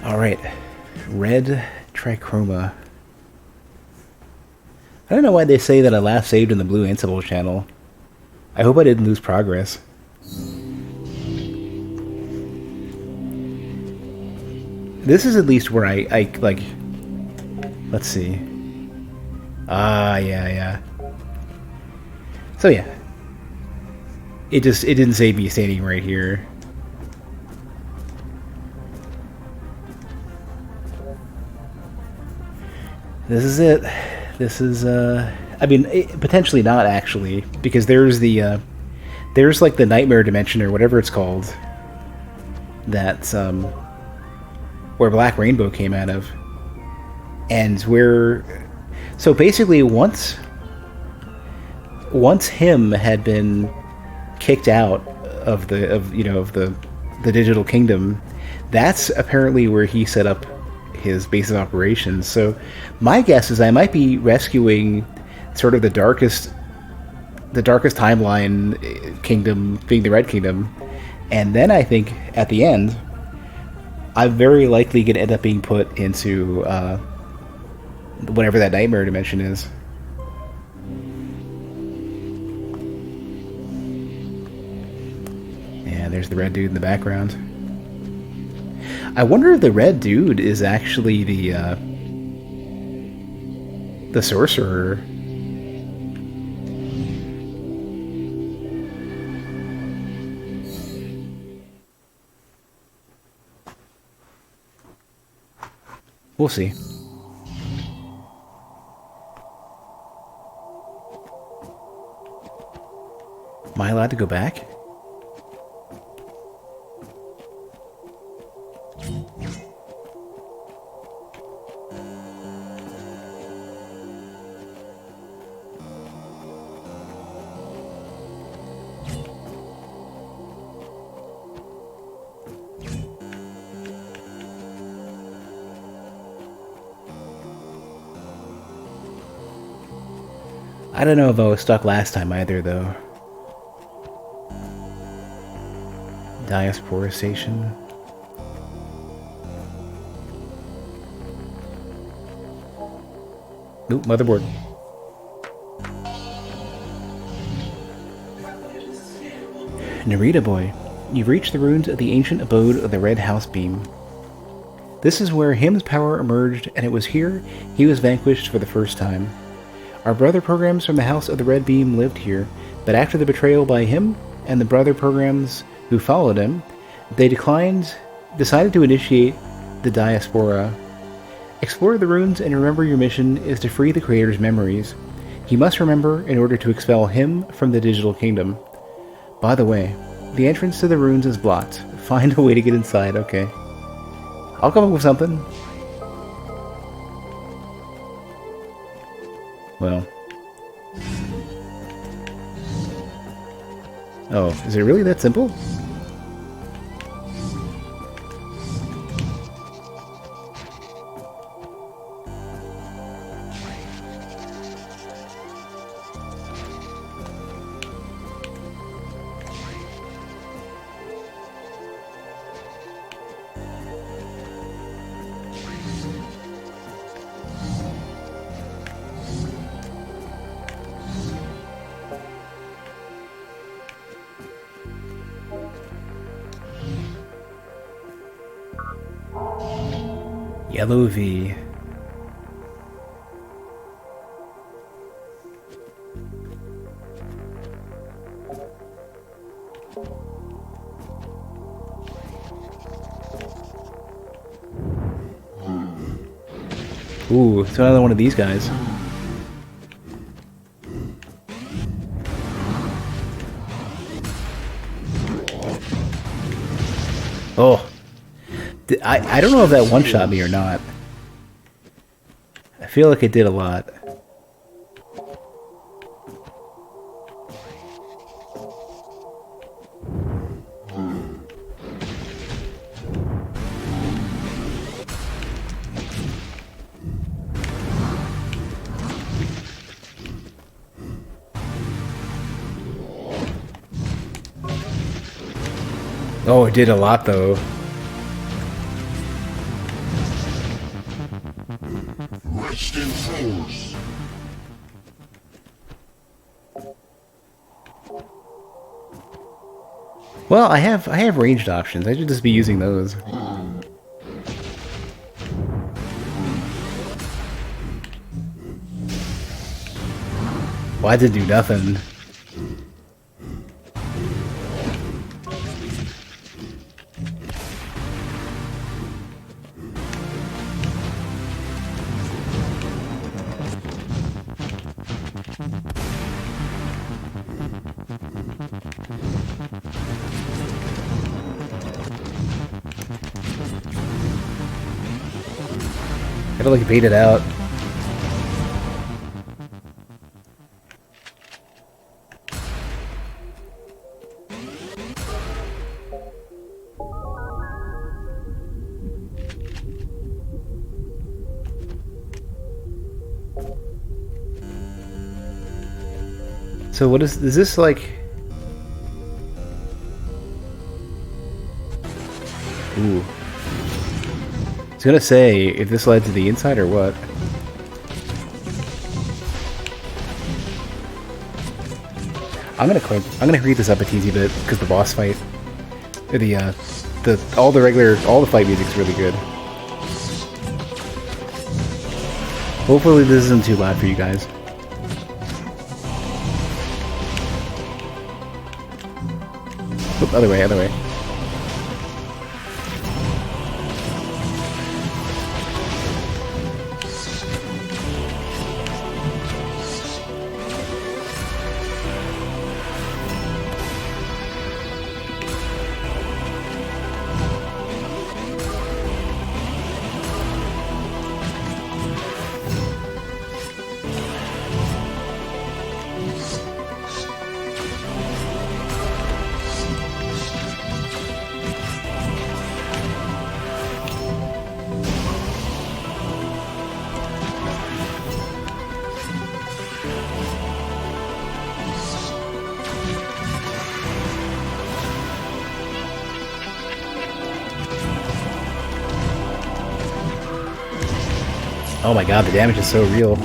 Alright. Red trichroma. I don't know why they say that I last saved in the blue Ansible channel. I hope I didn't lose progress. This is at least where I like... Let's see. Yeah. So yeah. It didn't save me standing right here. This is it. This is, I mean, potentially not, actually, because there's the, there's, like, the Nightmare Dimension, or whatever it's called, that's, where Black Rainbow came out of. And where... So, basically, once him had been kicked out of the Digital Kingdom, that's apparently where he set up his base of operations. So my guess is I might be rescuing sort of the darkest timeline kingdom, being the Red Kingdom, and then I think at the end I'm very likely going to end up being put into whatever that Nightmare Dimension is. Yeah, there's the red dude in the background. I wonder if the red dude is actually the sorcerer. We'll see. Am I allowed to go back? I don't know if I was stuck last time either, though. Diaspora Station. Oop, motherboard. Narita Boy, you've reached the ruins of the ancient abode of the Red House Beam. This is where Him's power emerged, and it was here he was vanquished for the first time. Our brother programs from the House of the Red Beam lived here, but after the betrayal by him and the brother programs who followed him, they decided to initiate the Diaspora. Explore the ruins and remember your mission is to free the Creator's memories. He must remember in order to expel him from the Digital Kingdom. By the way, the entrance to the ruins is blocked. Find a way to get inside, okay. I'll come up with something. Well. Oh, is it really that simple? Yellow V. Ooh, it's another one of these guys. Oh. I don't know if that one-shot me or not. I feel like it did a lot. Oh, it did a lot though. Well, I have ranged options. I should just be using those. Why did it do nothing? Gotta like bait it out. So what is this like? Ooh. I was gonna say if this led to the inside or what. I'm gonna read this up a teensy bit because the boss fight, all the fight music's really good. Hopefully this isn't too loud for you guys. Oop, other way, other way. Oh my god, the damage is so real.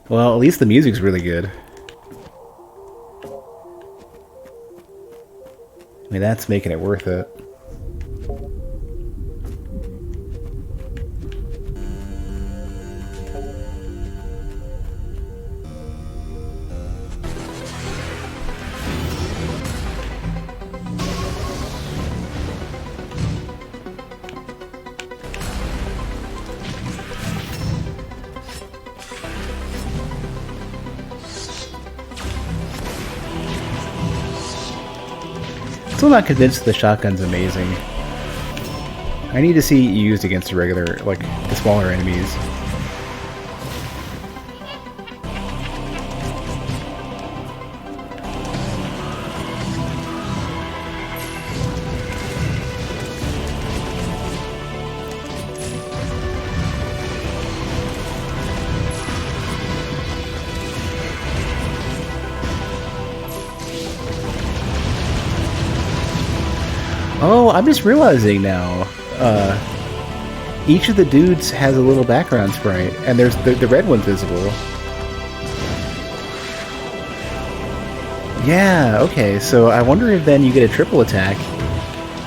Well, at least the music's really good. I mean, that's making it worth it. Still not convinced the shotgun's amazing. I need to see it used against the regular, like, the smaller enemies. Oh, I'm just realizing now. Each of the dudes has a little background sprite, and there's the red one's visible. Yeah, okay, so I wonder if then you get a triple attack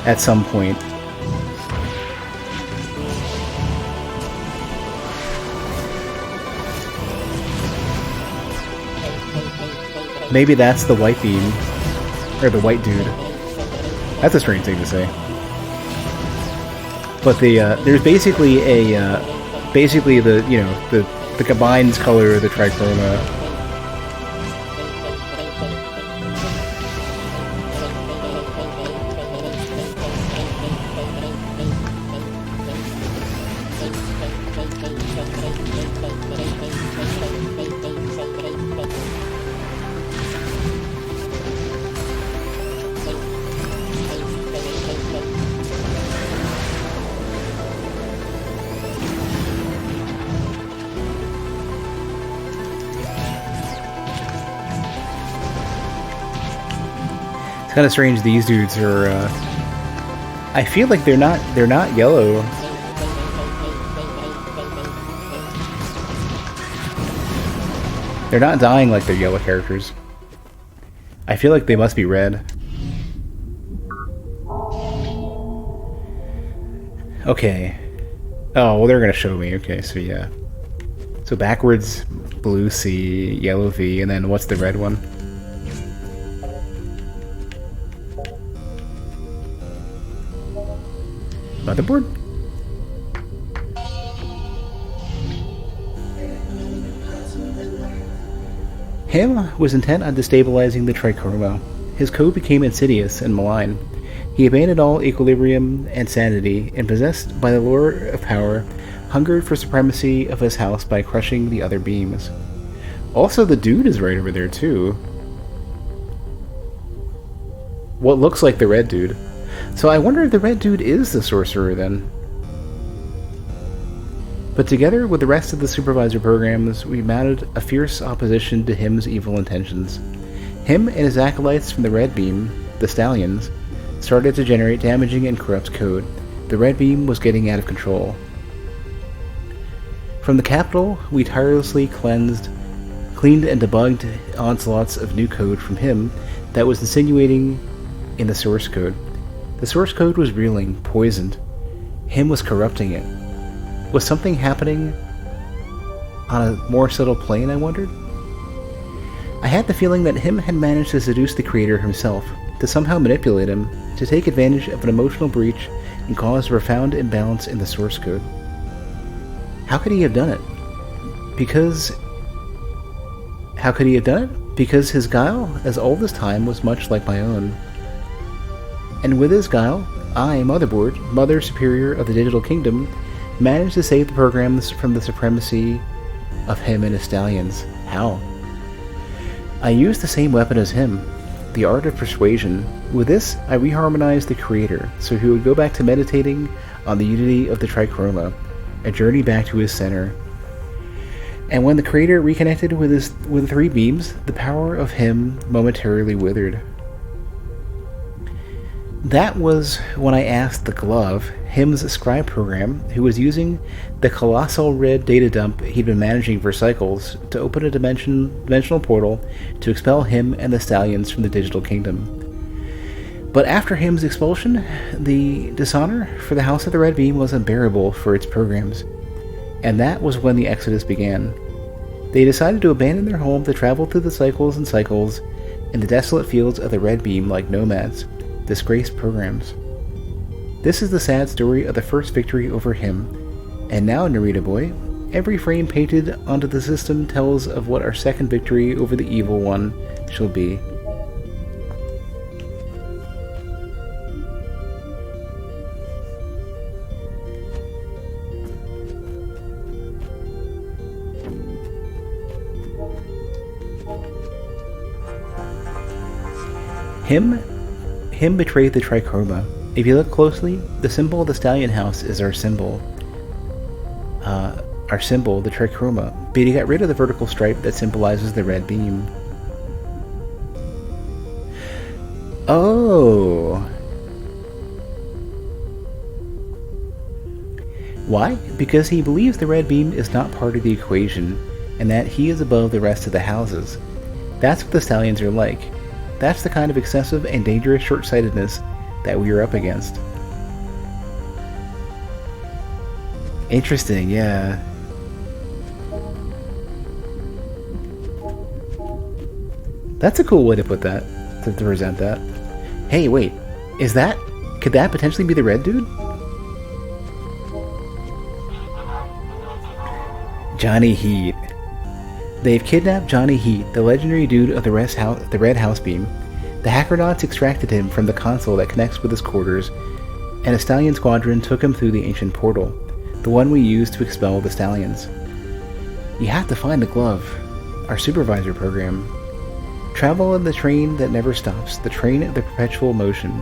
at some point. Maybe that's the white beam, or the white dude. That's a strange thing to say. But there's basically basically the combined color of the trichroma. It's kind of strange these dudes are I feel like they're not yellow. They're not dying like they're yellow characters. I feel like they must be red. Okay. Oh, well, they're gonna show me. Okay, so yeah. So backwards, blue C, yellow V, and then what's the red one? Motherboard? Him was intent on destabilizing the Trichroma. His code became insidious and malign. He abandoned all equilibrium and sanity, and possessed by the lure of power, hungered for supremacy of his house by crushing the other beams. Also, the dude is right over there, too. What looks like the red dude. So I wonder if the red dude is the sorcerer, then. But together with the rest of the supervisor programs, we mounted a fierce opposition to Him's evil intentions. Him and his acolytes from the Red Beam, the Stallions, started to generate damaging and corrupt code. The Red Beam was getting out of control. From the capital, we tirelessly cleaned and debugged onslaughts of new code from Him that was insinuating in the source code. The source code was reeling, poisoned. Him was corrupting it. Was something happening on a more subtle plane, I wondered? I had the feeling that Him had managed to seduce the creator himself, to somehow manipulate him, to take advantage of an emotional breach and cause a profound imbalance in the source code. How could he have done it? How could he have done it? Because his guile, as all this time, was much like my own. And with his guile, I, Motherboard, Mother Superior of the Digital Kingdom, managed to save the programs from the supremacy of Him and his Stallions. How? I used the same weapon as Him, the art of persuasion. With this, I reharmonized the creator, so he would go back to meditating on the unity of the Trichroma, a journey back to his center. And when the creator reconnected with the three beams, the power of Him momentarily withered. That was when I asked the Glove, Him's scribe program, who was using the colossal red data dump he'd been managing for cycles, to open a dimensional portal to expel Him and the Stallions from the Digital Kingdom. But after Him's expulsion, the dishonor for the House of the Red Beam was unbearable for its programs, and that was when the exodus began. They decided to abandon their home to travel through the cycles and cycles in the desolate fields of the Red Beam like nomads, disgraced programs. This is the sad story of the first victory over Him, and now, Narita Boy, every frame painted onto the system tells of what our second victory over the evil one shall be. Him betrayed the Trichroma. If you look closely, the symbol of the Stallion House is our symbol. The Trichroma. But he got rid of the vertical stripe that symbolizes the red beam. Oh! Why? Because he believes the red beam is not part of the equation, and that he is above the rest of the houses. That's what the Stallions are like. That's the kind of excessive and dangerous short-sightedness that we are up against. Interesting, yeah. That's a cool way to put that, to present that. Hey, wait, could that potentially be the red dude? Johnny Heat. They've kidnapped Johnny Heat, the legendary dude of the Red House Beam. The Hackernauts extracted him from the console that connects with his quarters, and a Stallion squadron took him through the ancient portal, the one we used to expel the Stallions. You have to find the Glove, our supervisor program. Travel in the train that never stops, the train of the perpetual motion.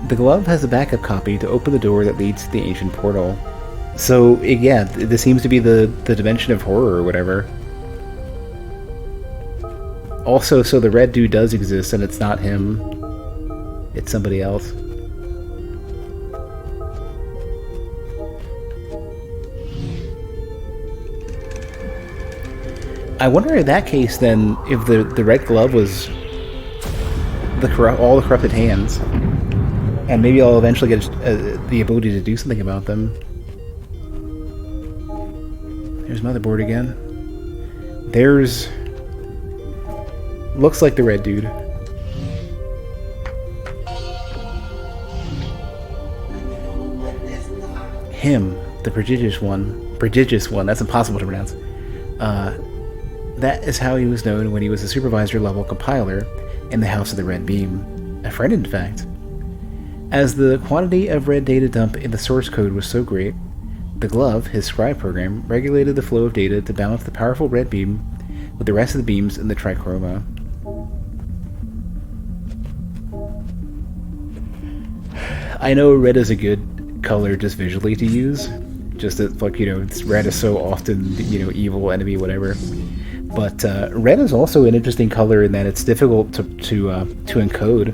The Glove has a backup copy to open the door that leads to the ancient portal. So, yeah, this seems to be the dimension of horror or whatever. Also, so the red dude does exist, and it's not him. It's somebody else. I wonder in that case then if the red glove was all the corrupted hands, and maybe I'll eventually get the ability to do something about them. There's motherboard again. There's... looks like the red dude. Him, the prodigious one. Prodigious one, that's impossible to pronounce. That is how he was known when he was a supervisor-level compiler in the House of the Red Beam. A friend, in fact. As the quantity of red data dump in the source code was so great, the Glove, his scribe program, regulated the flow of data to balance the powerful red beam with the rest of the beams in the trichroma. I know red is a good color just visually to use. Just that, like, you know, red is so often, you know, evil, enemy, whatever. But red is also an interesting color in that it's difficult to encode.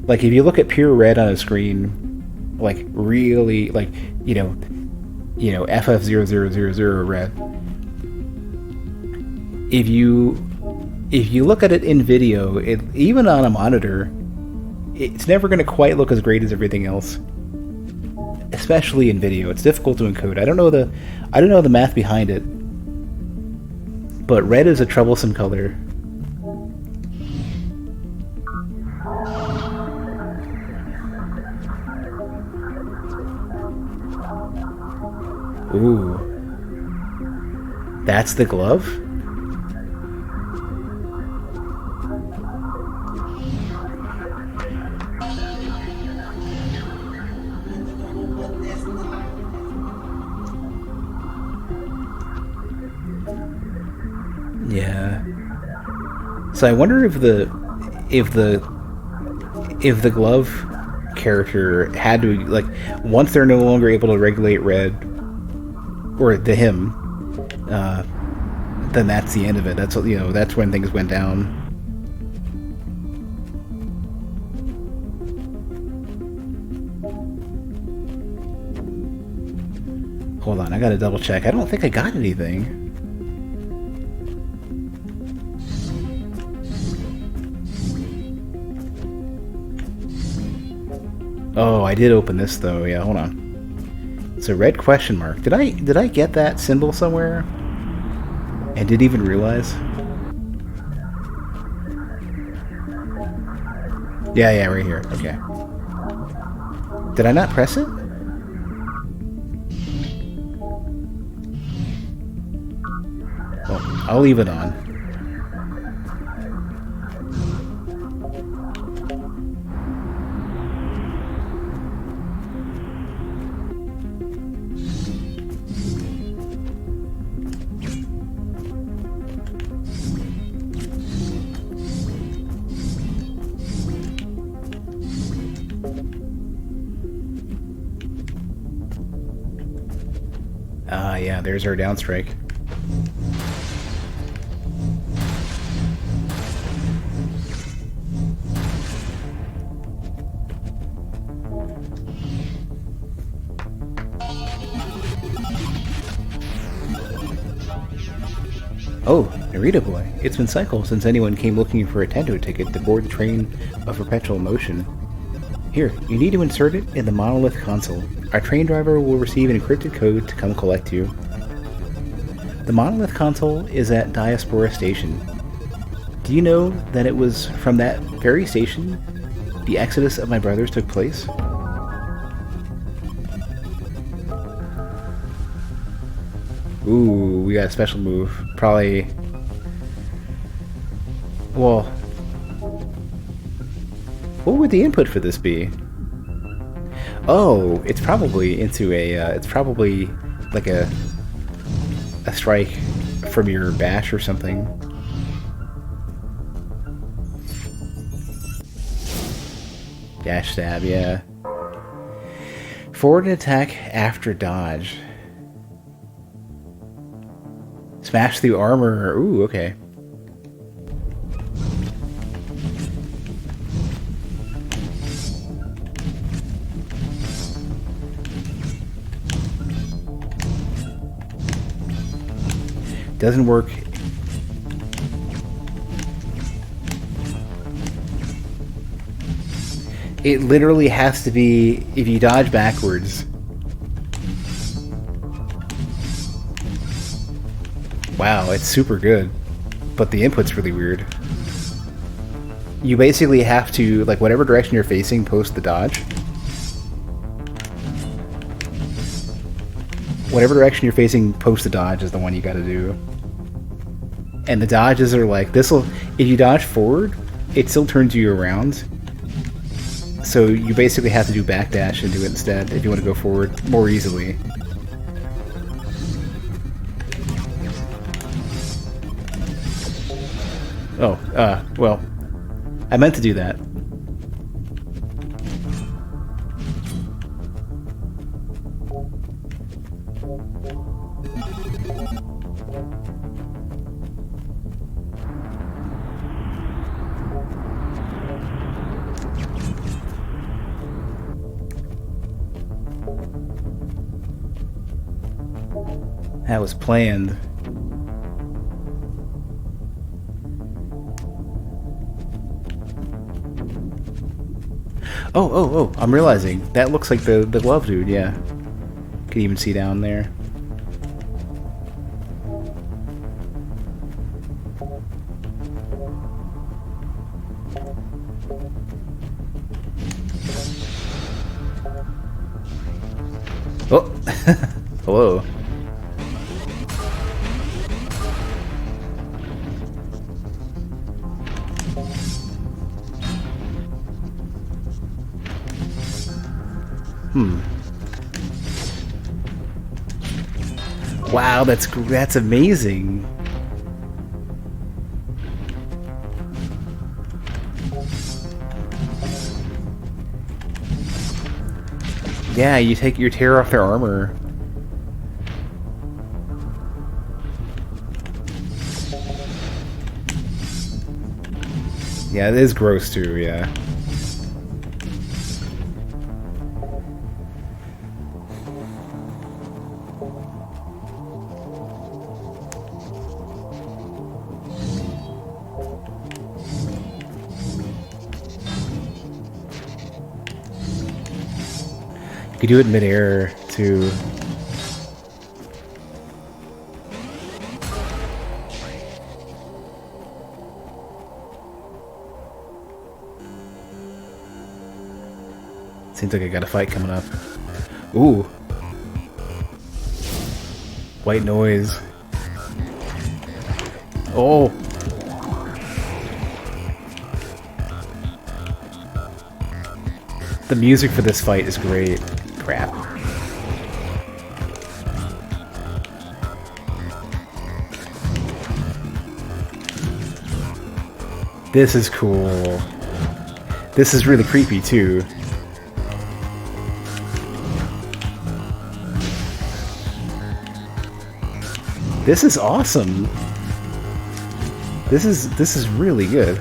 Like, if you look at pure red on a screen, like, really, like, you know, FF0000 red. If you look at it in video, even on a monitor, it's never going to quite look as great as everything else. Especially in video, it's difficult to encode. I don't know the math behind it, but red is a troublesome color. Ooh, that's the glove? Yeah. So I wonder if the glove character had to, like, once they're no longer able to regulate red, or the him, then that's the end of it. That's, you know, that's when things went down. Hold on, I gotta double check. I don't think I got anything. Oh, I did open this though. Yeah, hold on. It's a red question mark. Did I get that symbol somewhere? And didn't even realize? Yeah, right here. Okay. Did I not press it? Well, I'll leave it on. Yeah, there's our downstrike. Oh, Narita Boy. It's been cycles since anyone came looking for a Tendo ticket to board the train of perpetual motion. Here, you need to insert it in the monolith console. Our train driver will receive an encrypted code to come collect you. The monolith console is at Diaspora Station. Do you know that it was from that very station the exodus of my brothers took place? Ooh, we got a special move. Probably... well... what would the input for this be? Oh, it's probably into a... it's probably like a strike from your bash or something. Dash stab, yeah. Forward attack after dodge. Smash through armor. Ooh, okay. Doesn't work It literally has to be if you dodge backwards. Wow, it's super good. But the input's really weird. You basically have to, like, whatever direction you're facing, post the dodge. Whatever direction you're facing, post the dodge is the one you gotta do. And the dodges are like, this'll, if you dodge forward, it still turns you around. So you basically have to do backdash and do it instead if you want to go forward more easily. Oh, well, I meant to do that. That was planned. Oh, I'm realizing. That looks like the glove dude, yeah. Can even see down there. Oh! Hello. Wow, that's amazing. Yeah, you tear off their armor. Yeah, it is gross too, yeah. You could do it mid-air, too. Seems like I got a fight coming up. Ooh. White noise. Oh! The music for this fight is great. Crap. This is cool. This is really creepy too. This is awesome. This is really good.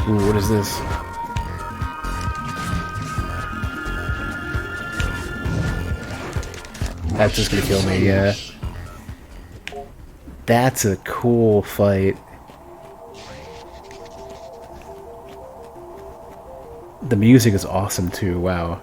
Ooh, what is this? That's just gonna kill me, yeah. That's a cool fight. The music is awesome too, wow.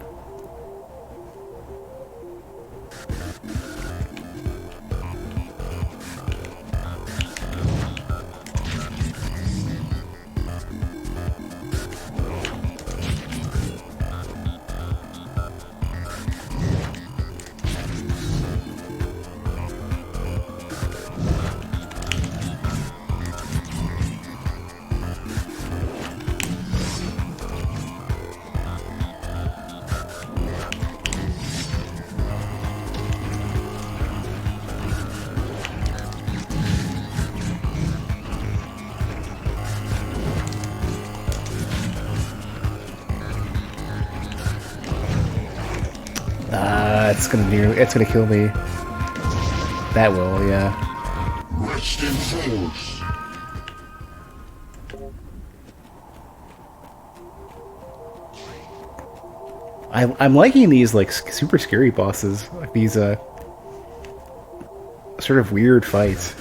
It's gonna kill me. That will, yeah. Rest in force. I'm liking these like super scary bosses, like these sort of weird fights.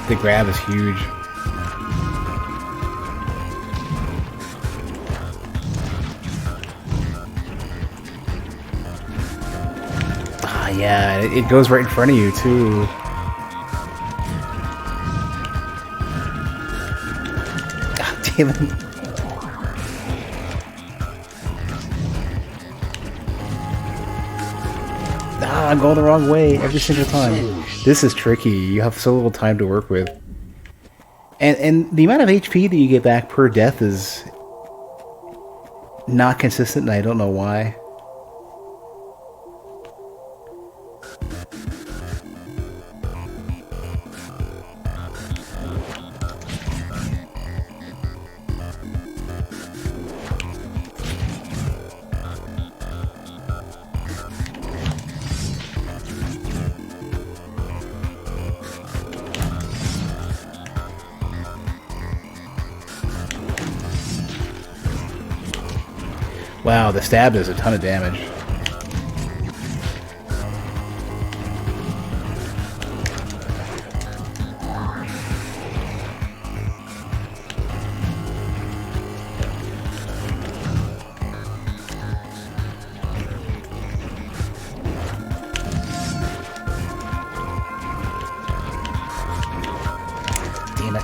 The grab is huge. Ah, yeah, it goes right in front of you, too. God damn it. Ah, I'm going the wrong way every single time. This is tricky. You have so little time to work with. And the amount of HP that you get back per death is not consistent, and I don't know why. Wow, the stab does a ton of damage. Damn it.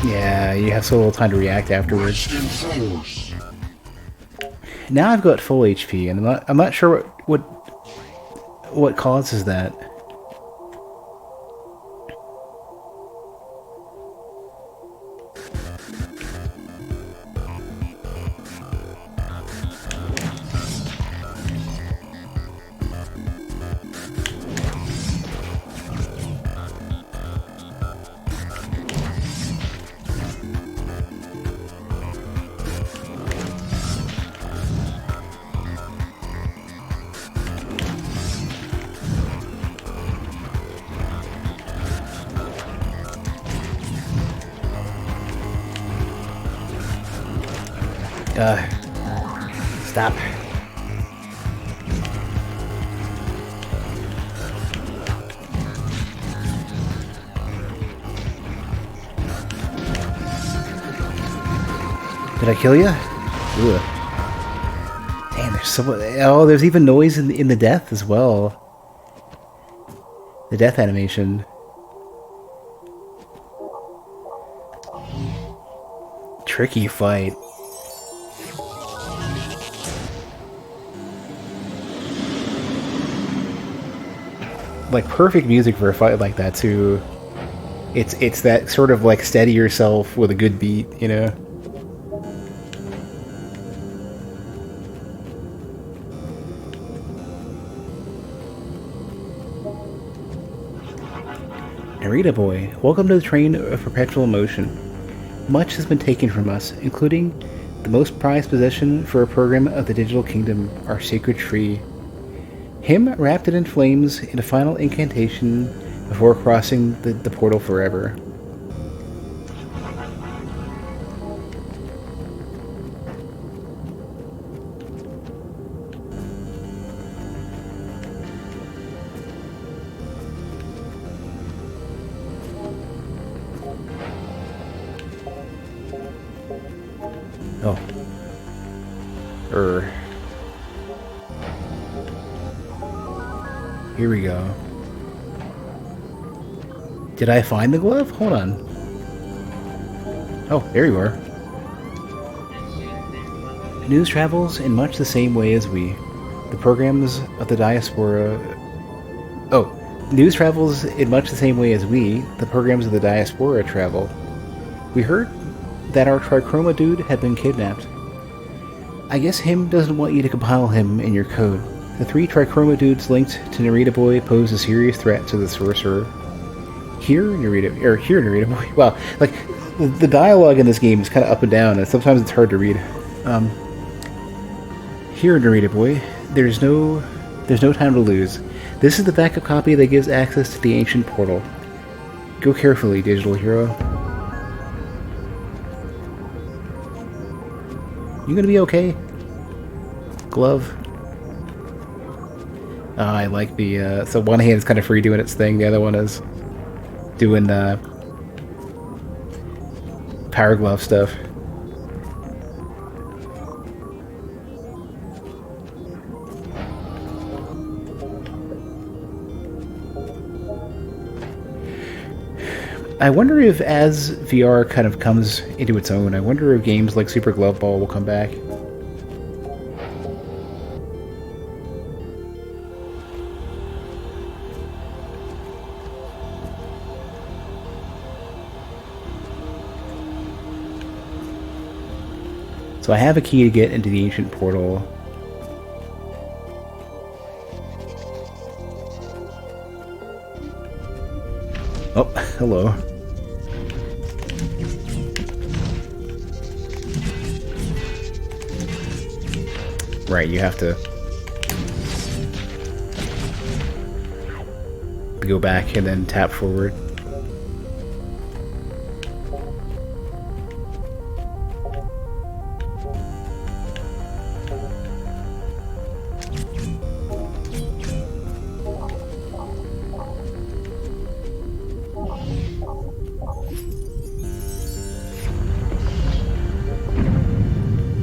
Yeah, you have so little time to react afterwards. Now I've got full HP, and I'm not sure what causes that. Stop. Did I kill you? Ugh. Damn, there's so much. Oh, there's even noise in the death as well. The death animation. Tricky fight. Like perfect music for a fight like that too. It's that sort of like steady yourself with a good beat, you know. Narita Boy, welcome to the train of perpetual motion. Much has been taken from us, including the most prized possession for a program of the digital kingdom, our sacred tree. Him wrapped it in flames in a final incantation before crossing the portal forever. Oh. Here we go. Did I find the glove? Hold on. Oh, there you are. News travels in much the same way as we. The programs of the diaspora... Oh, news travels in much the same way as we. The programs of the diaspora travel. We heard that our Trichroma dude had been kidnapped. I guess him doesn't want you to compile him in your code. The 3 Trichroma dudes linked to Narita Boy pose a serious threat to the sorcerer. Here, Narita Boy. Wow, like the dialogue in this game is kind of up and down, and sometimes it's hard to read. Here, Narita Boy. There's no time to lose. This is the backup copy that gives access to the ancient portal. Go carefully, digital hero. You gonna be okay? Glove. I like the, so one hand is kind of free doing its thing, the other one is doing, power glove stuff. I wonder if as VR kind of comes into its own, I wonder if games like Super Glove Ball will come back. So I have a key to get into the ancient portal. Oh, hello. Right, you have to go back and then tap forward.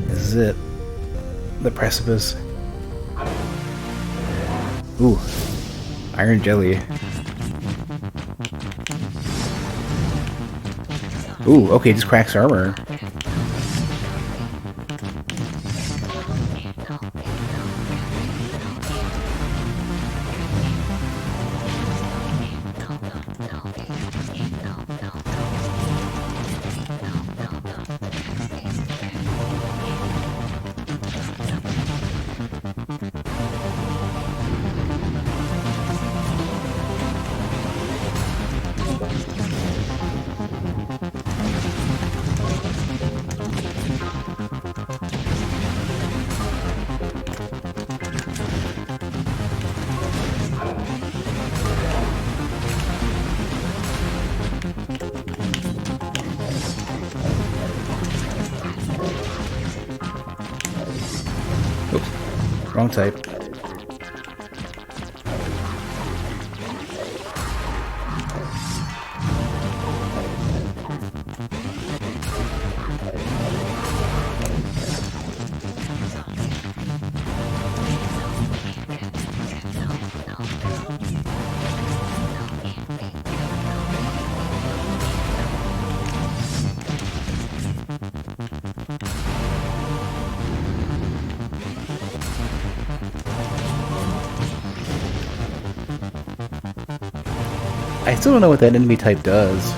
This is it. The precipice. Ooh. Iron jelly. Ooh, okay, just cracks armor. Oops, wrong type. I still don't know what that enemy type does.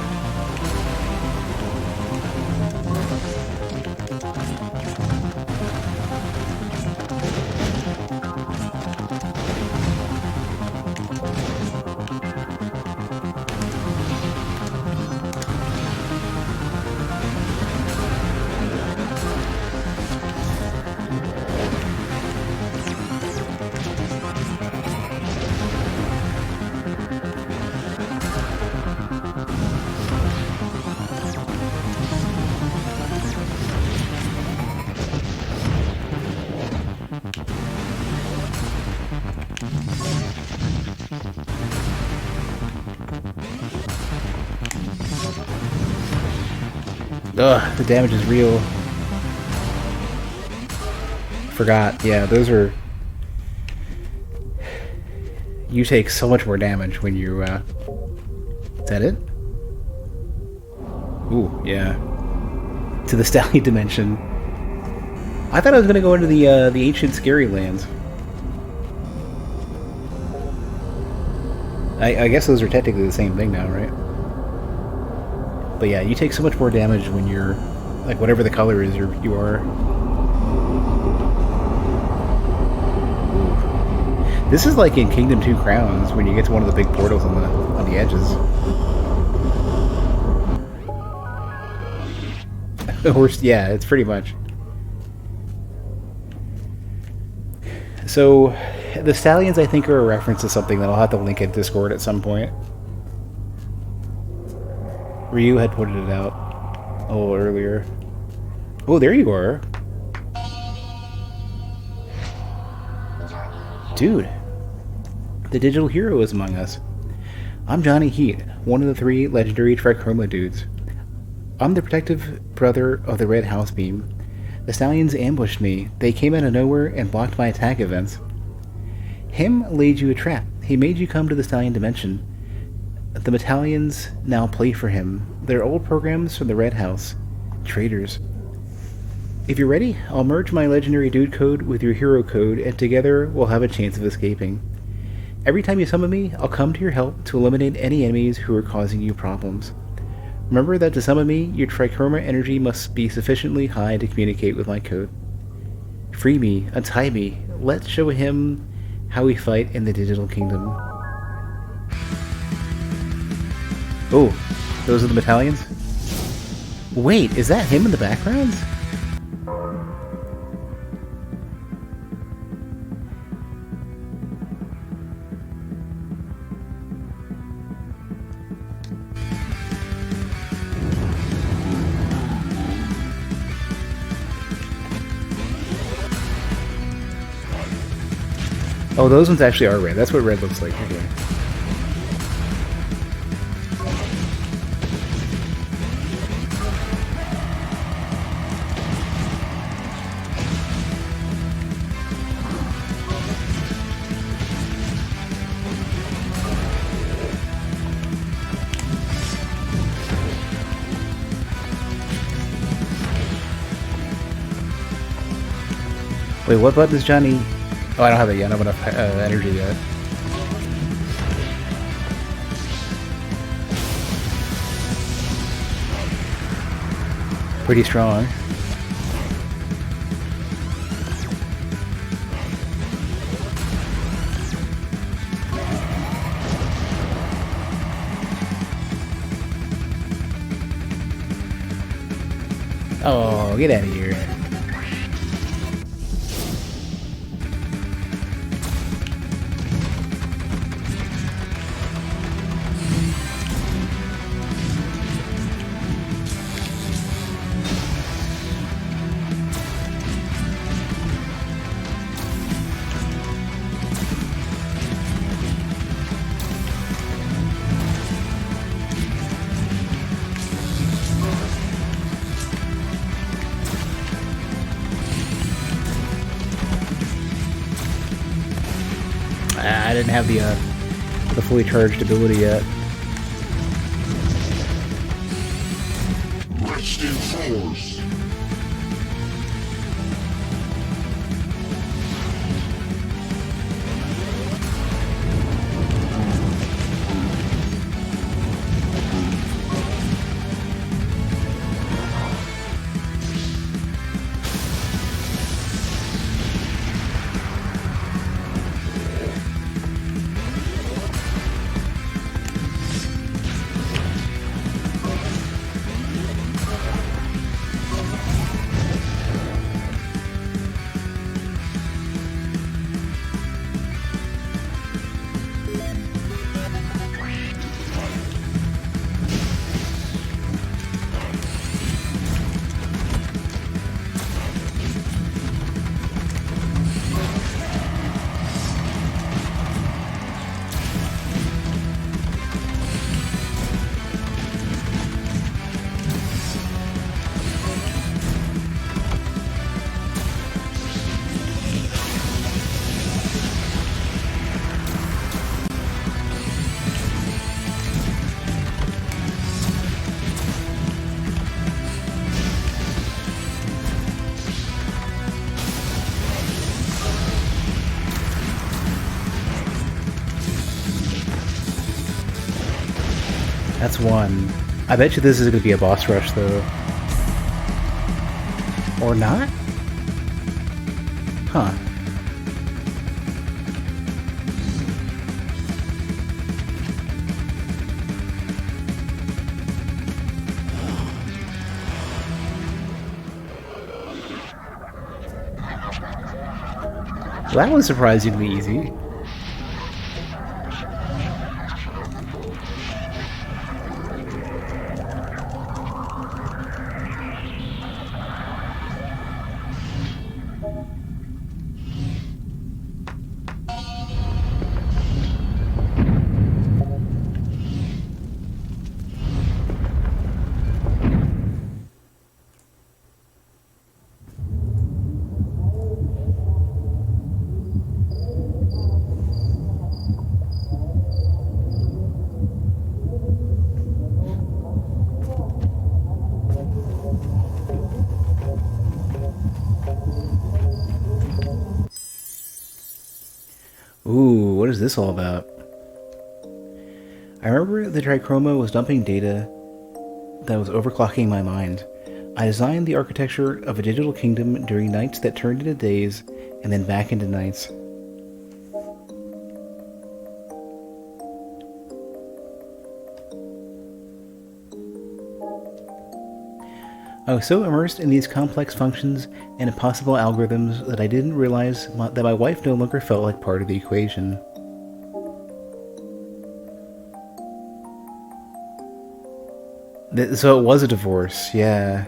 Ugh, the damage is real. Forgot. Yeah, those are... You take so much more damage when you, Is that it? Ooh, yeah. To the Stallion dimension. I thought I was gonna go into the ancient scary lands. I guess those are technically the same thing now, right? But yeah, you take so much more damage when you're, like, whatever the color is you are. Ooh. This is like in Kingdom 2 Crowns when you get to one of the big portals on the edges. Or, yeah, it's pretty much. So, the Stallions, I think, are a reference to something that I'll have to link in Discord at some point. Ryu had pointed it out a little earlier. Oh, there you are. Dude. The digital hero is among us. I'm Johnny Heat, one of the 3 legendary Trichroma dudes. I'm the protective brother of the Red House Beam. The Stallions ambushed me. They came out of nowhere and blocked my attack events. Him laid you a trap. He made you come to the Stallion dimension. The Battalions now play for him. They're old programs from the Red House. Traitors. If you're ready, I'll merge my legendary dude code with your hero code, and together we'll have a chance of escaping. Every time you summon me, I'll come to your help to eliminate any enemies who are causing you problems. Remember that to summon me, your Trichroma energy must be sufficiently high to communicate with my code. Free me, untie me, let's show him how we fight in the digital kingdom. Oh, those are the battalions? Wait, is that him in the background? Oh, those ones actually are red. That's what red looks like. Okay. Wait, what button is Johnny? Oh, I don't have it yet. I don't have enough energy yet. Pretty strong. Oh, get out of here. I didn't have the fully charged ability yet. Rest in force. That's one. I bet you this is going to be a boss rush, though. Or not? Huh. That was surprisingly easy. Ooh, what is this all about? I remember the Trichroma was dumping data that was overclocking my mind. I designed the architecture of a digital kingdom during nights that turned into days, and then back into nights. I was so immersed in these complex functions and impossible algorithms that I didn't realize that my wife no longer felt like part of the equation. So it was a divorce, yeah.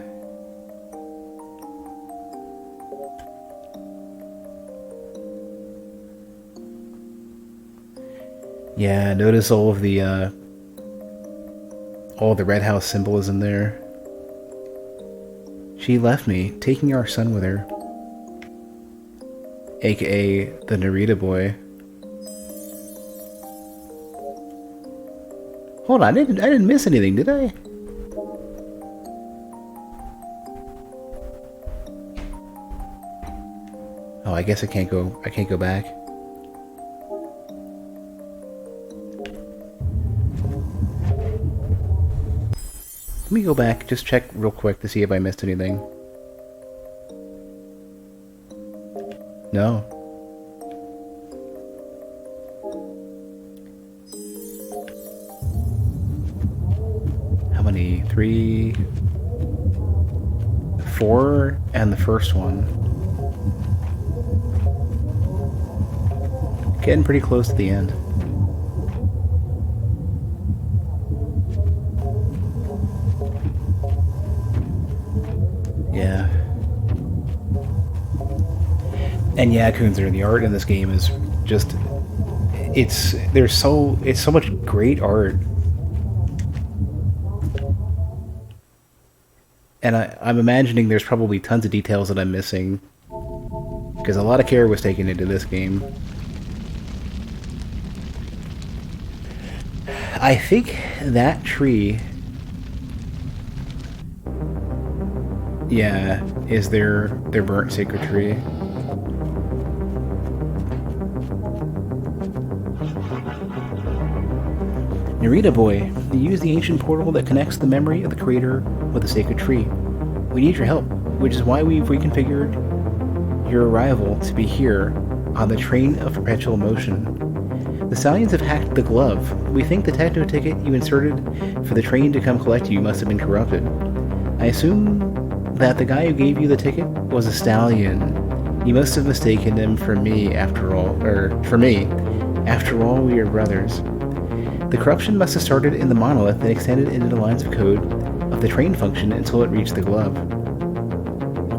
Yeah, notice all the Red House symbolism there. She left me, taking our son with her. AKA the Narita Boy. Hold on, I didn't miss anything, did I? Oh, I guess I can't go back. Let me go back, just check real quick to see if I missed anything. No. How many? 3, 4, and the first one. Getting pretty close to the end. Yeah. And yeah, Kunzer, the art in this game is just it's so much great art. And I'm imagining there's probably tons of details that I'm missing, because a lot of care was taken into this game. I think that tree, yeah, is their burnt sacred tree. Narita Boy, use the ancient portal that connects the memory of the creator with the sacred tree. We need your help, which is why we've reconfigured your arrival to be here on the train of perpetual motion. The Stallions have hacked the glove. We think the techno ticket you inserted for the train to come collect you must have been corrupted. I assume that the guy who gave you the ticket was a stallion. You must have mistaken him for me after all, for me. After all, we are brothers. The corruption must have started in the monolith and extended into the lines of code of the train function until it reached the glove.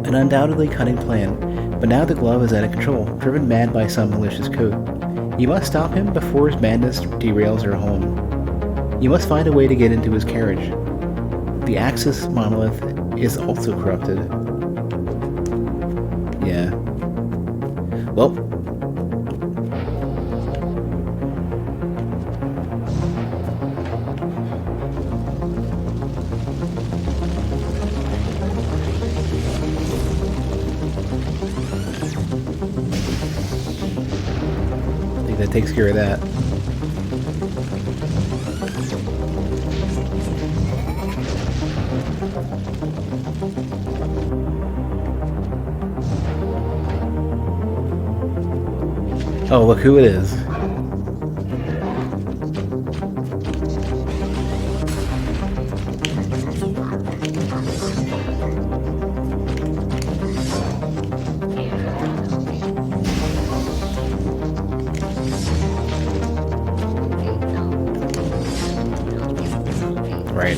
An undoubtedly cunning plan, but now the glove is out of control, driven mad by some malicious code. You must stop him before his madness derails our home. You must find a way to get into his carriage. The Axis monolith is also corrupted. Yeah. Well. I think that takes care of that. Oh, look who it is. Right.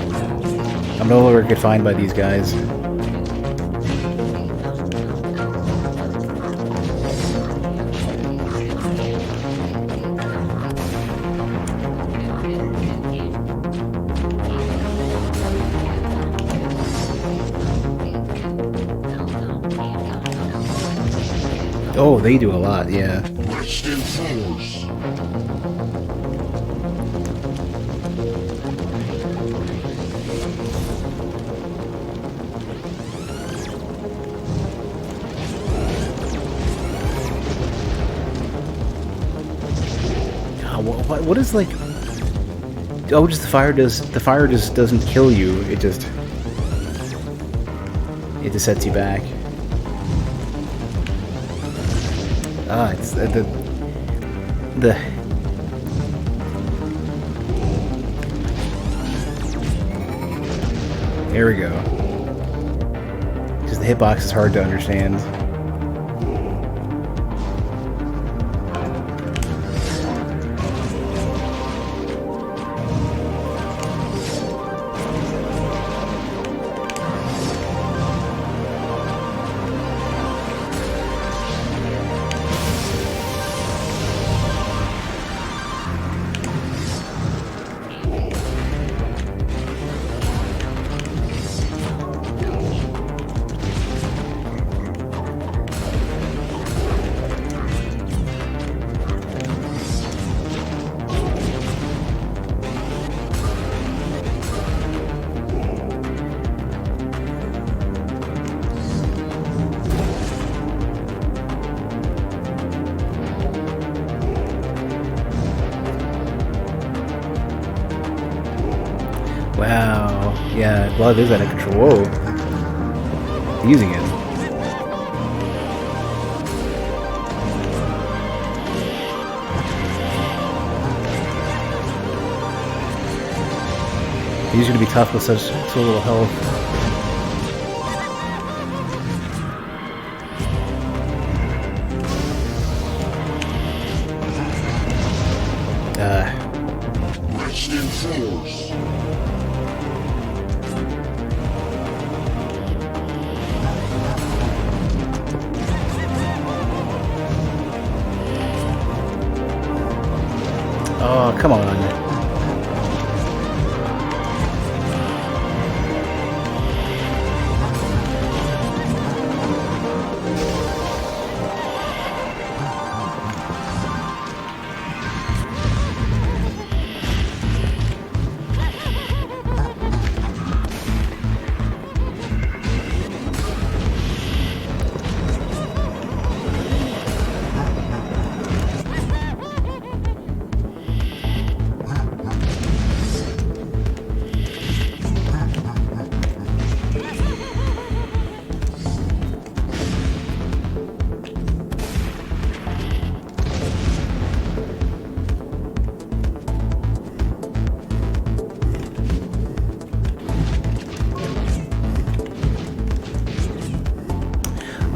I'm no longer confined by these guys. Oh, they do a lot, yeah. What is like? Oh, just the fire just doesn't kill you. It just sets you back. Ah, it's the there we go. Because the hitbox is hard to understand. Wow. Yeah, blood is out of control. Whoa. Using it. He's gonna be tough with so little health. Oh, come on.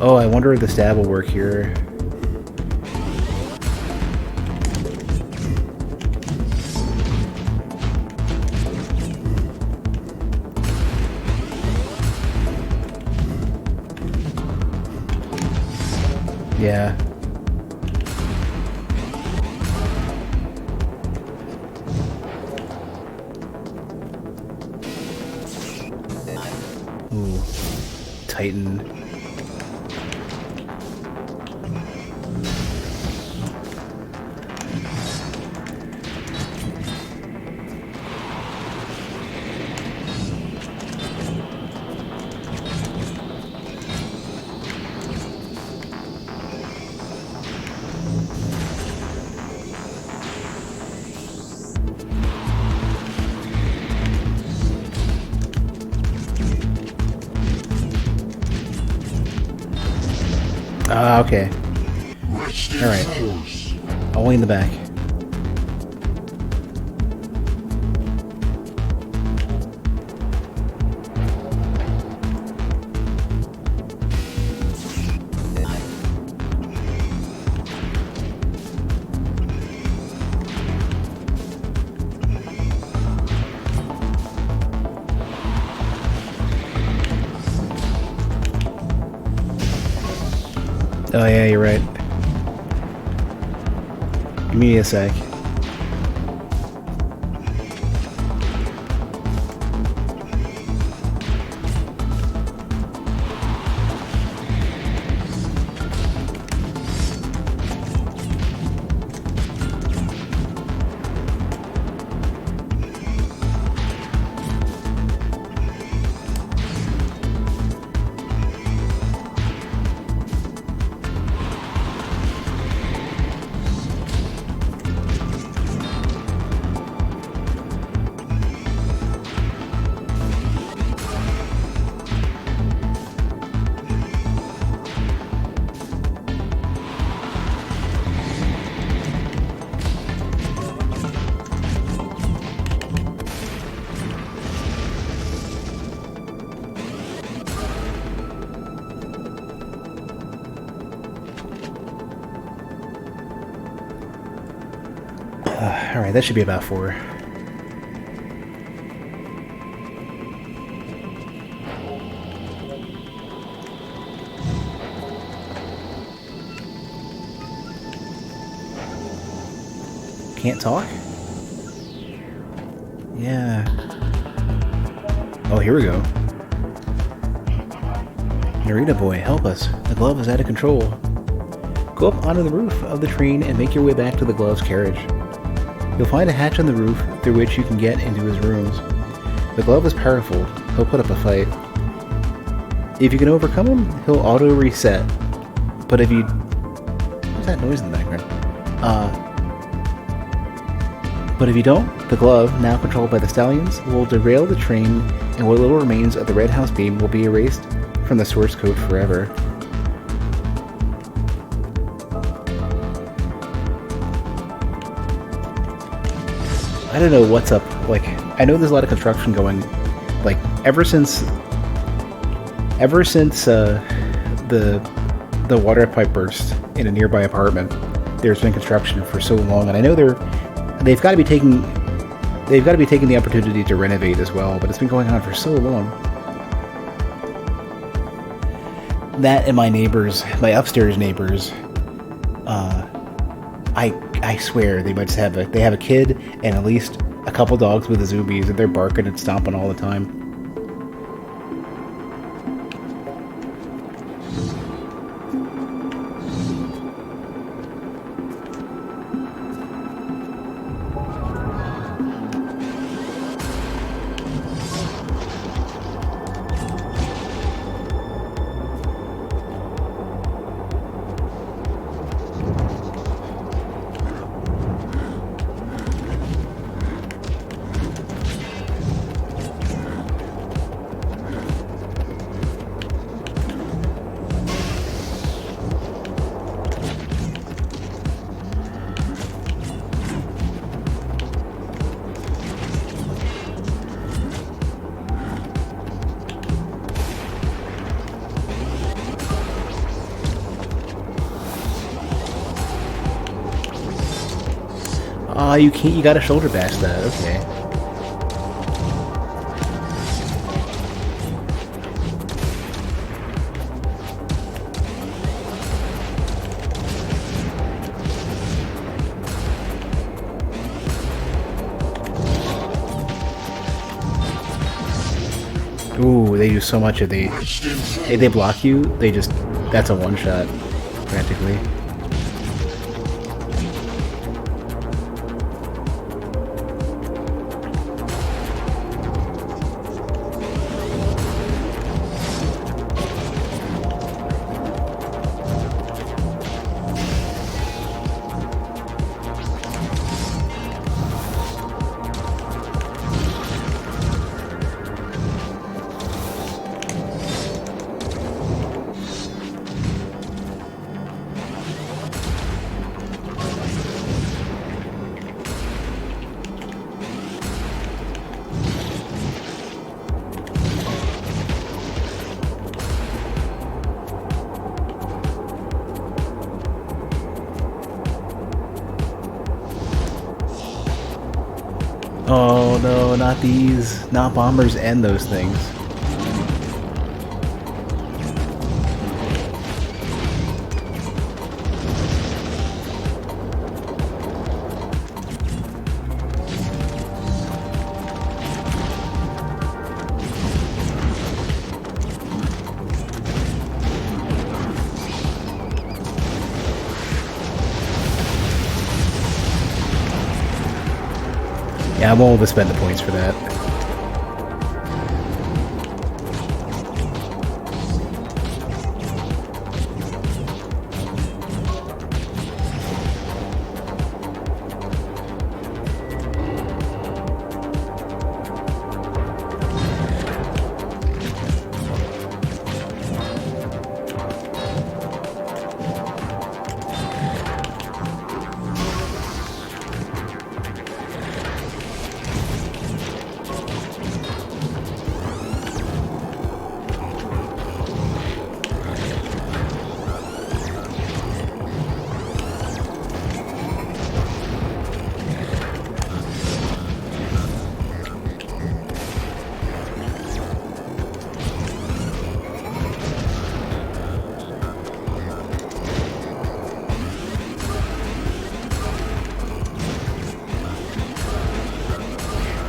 Oh, I wonder if the stab will work here. Yeah. Ooh. Titan. Ah, okay. Alright. All in the back. Oh yeah, you're right. Give me a sec. Alright, that should be about 4. Can't talk? Yeah. Oh, here we go. Narita Boy, help us. The glove is out of control. Go up onto the roof of the train and make your way back to the glove's carriage. You'll find a hatch on the roof through which you can get into his rooms. The glove is powerful. He'll put up a fight. If you can overcome him, he'll auto-reset. But if you... What's that noise in the background? But if you don't, the glove, now controlled by the stallions, will derail the train and what little remains of the red house beam will be erased from the source code forever. I don't know what's up. Like, I know there's a lot of construction going. Like, ever since the water pipe burst in a nearby apartment, there's been construction for so long, and I know they've got to be taking the opportunity to renovate as well, but it's been going on for so long. That and my upstairs neighbors, I swear they must have a kid and at least a couple dogs with the zoomies, and they're barking and stomping all the time. Aw, you can't. You gotta shoulder bash that. Okay. Ooh, they do so much of the... If they block you, they just... That's a one-shot, practically. Oh no, not these. Not bombers and those things. Yeah, I won't overspend the points for that.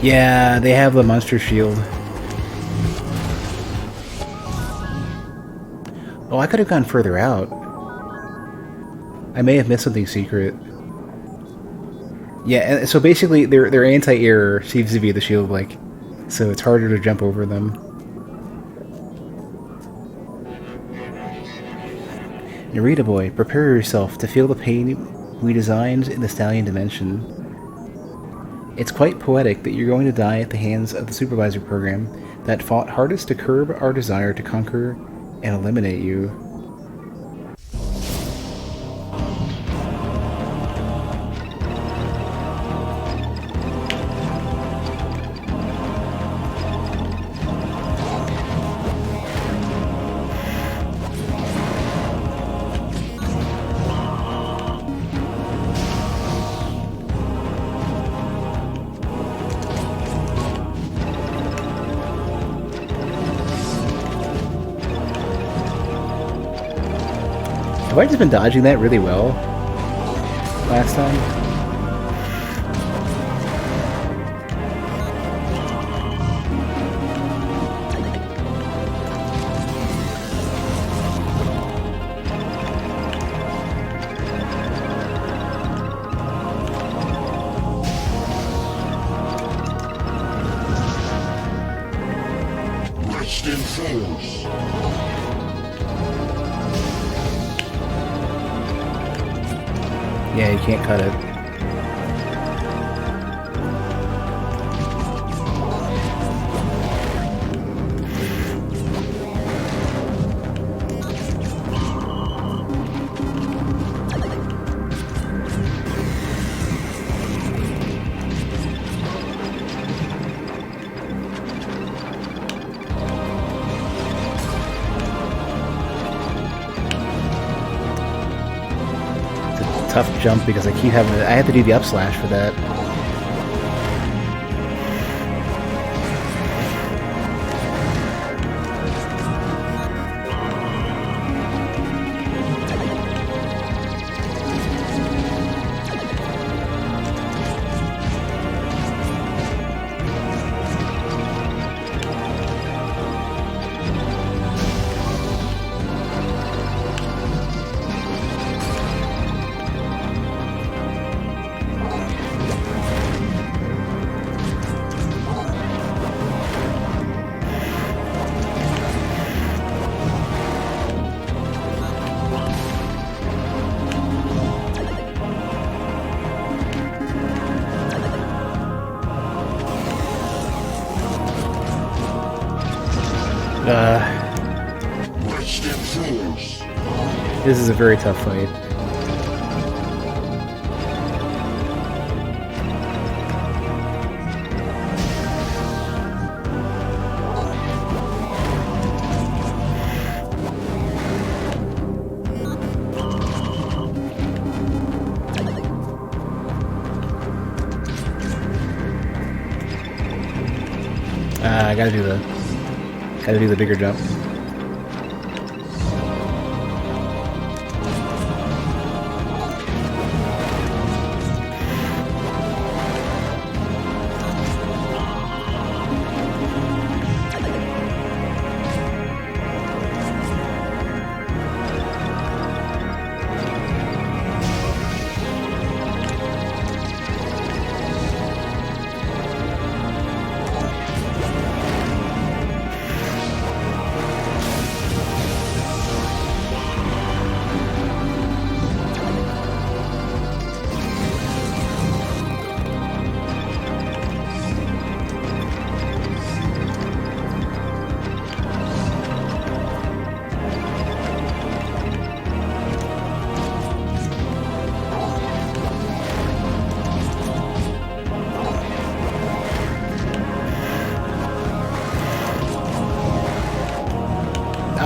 Yeah, they have the monster shield. Oh, I could have gone further out. I may have missed something secret. Yeah, and so basically their anti-air seems to be the shield, like, so it's harder to jump over them. Narita Boy, prepare yourself to feel the pain we designed in the Stallion Dimension. It's quite poetic that you're going to die at the hands of the supervisor program that fought hardest to curb our desire to conquer and eliminate you. Have I just been dodging that really well last time? Rest in force. Yeah, you can't cut it. Tough jump because I keep having to, I have to do the up slash for that. This is a very tough fight. I gotta do the bigger jump.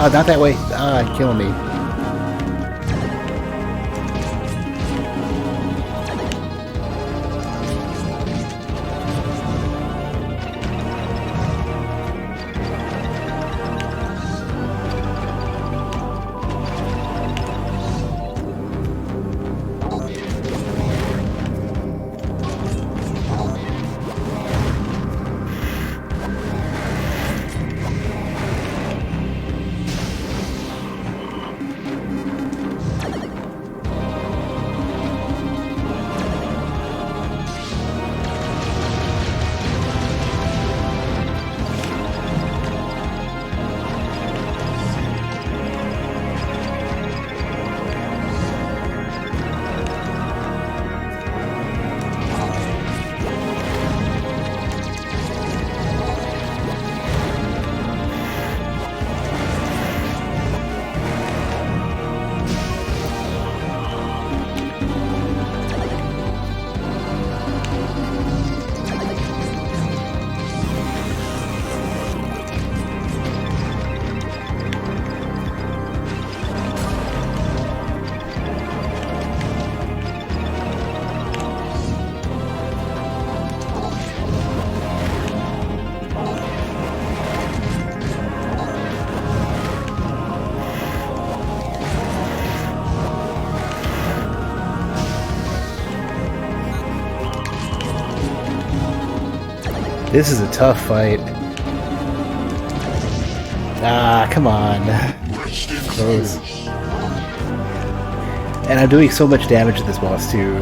Oh, not that way. Ah, killing me. This is a tough fight. Ah, come on. Close. And I'm doing so much damage to this boss too.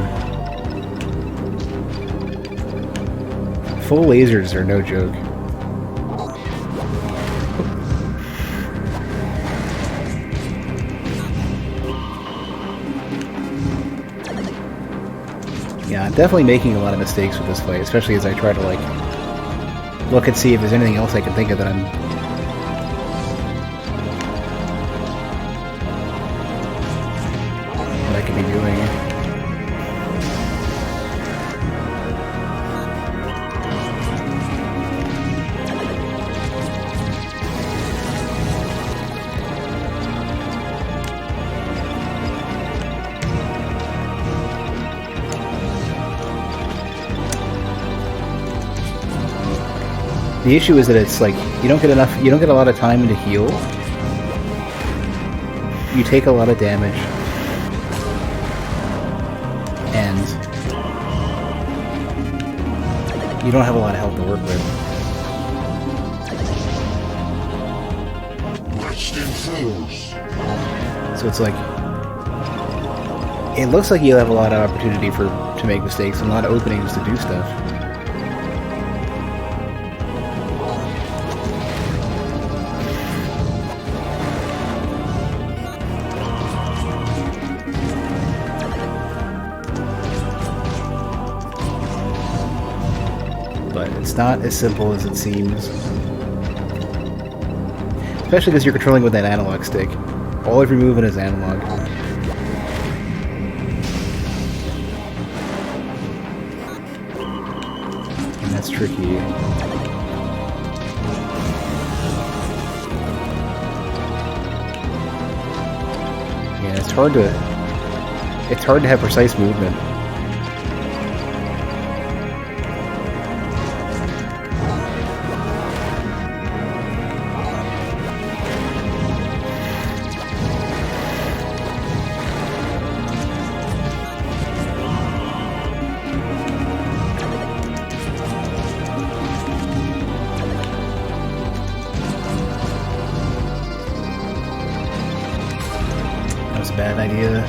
Full lasers are no joke. Yeah, I'm definitely making a lot of mistakes with this fight, especially as I try to like look and see if there's anything else I can think of that I could be doing. The issue is that it's like you don't get a lot of time to heal. You take a lot of damage, and you don't have a lot of health to work with. So it's like it looks like you have a lot of opportunity to make mistakes and a lot of openings to do stuff. But it's not as simple as it seems. Especially because you're controlling with that analog stick. All of your movement is analog. And that's tricky. Yeah, it's hard to have precise movement. bad idea.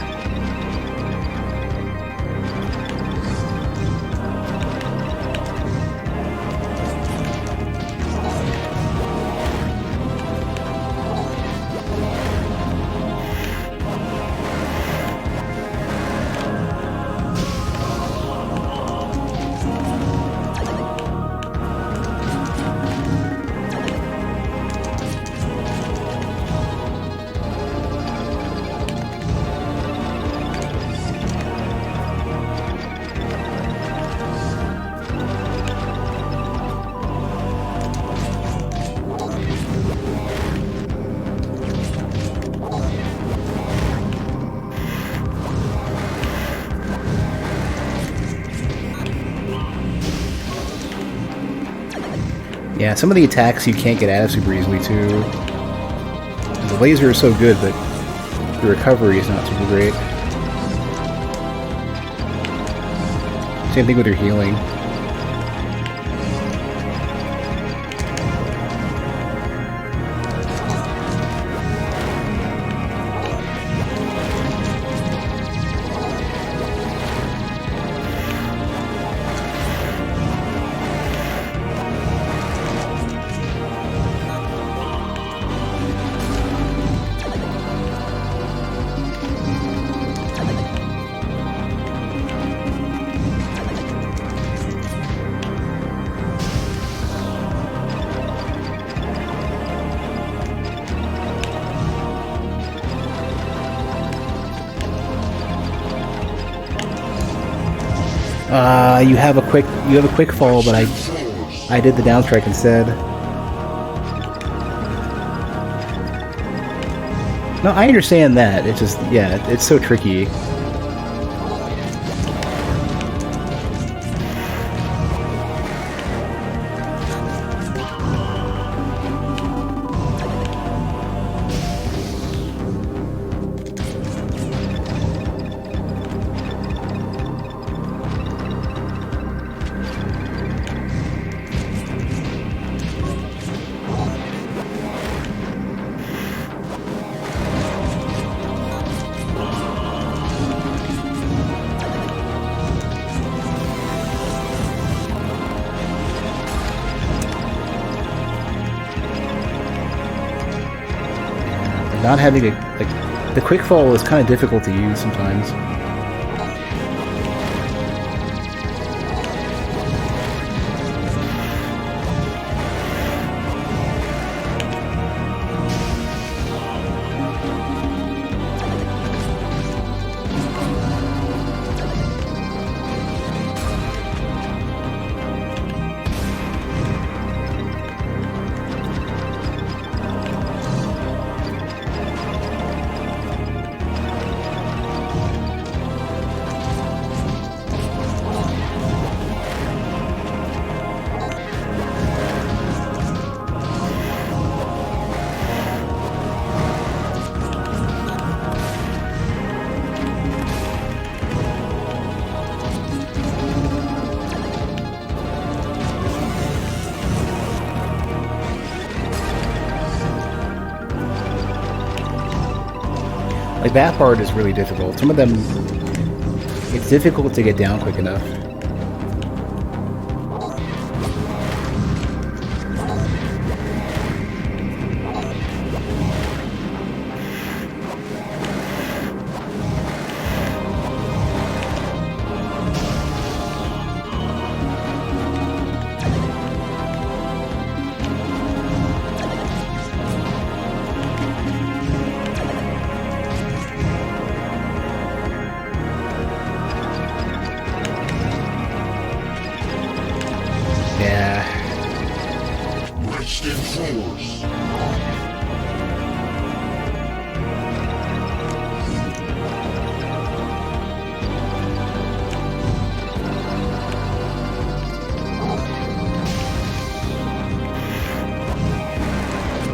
Yeah, some of the attacks you can't get out of super easily too. The laser is so good, but the recovery is not super great. Same thing with your healing. You have a quick fall, but I did the down strike instead. No, I understand that. It's just, yeah, it's so tricky. Not having a, like, the quick fall is kind of difficult to use sometimes. Like, that part is really difficult. Some of them, it's difficult to get down quick enough.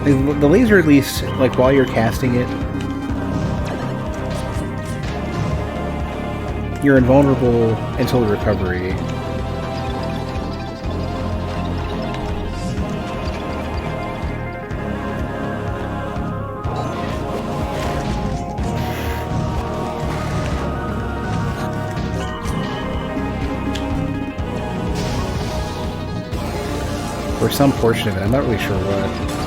The laser, at least, like, while you're casting it, you're invulnerable until the recovery. Or some portion of it. I'm not really sure what.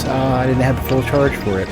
I didn't have the full charge for it.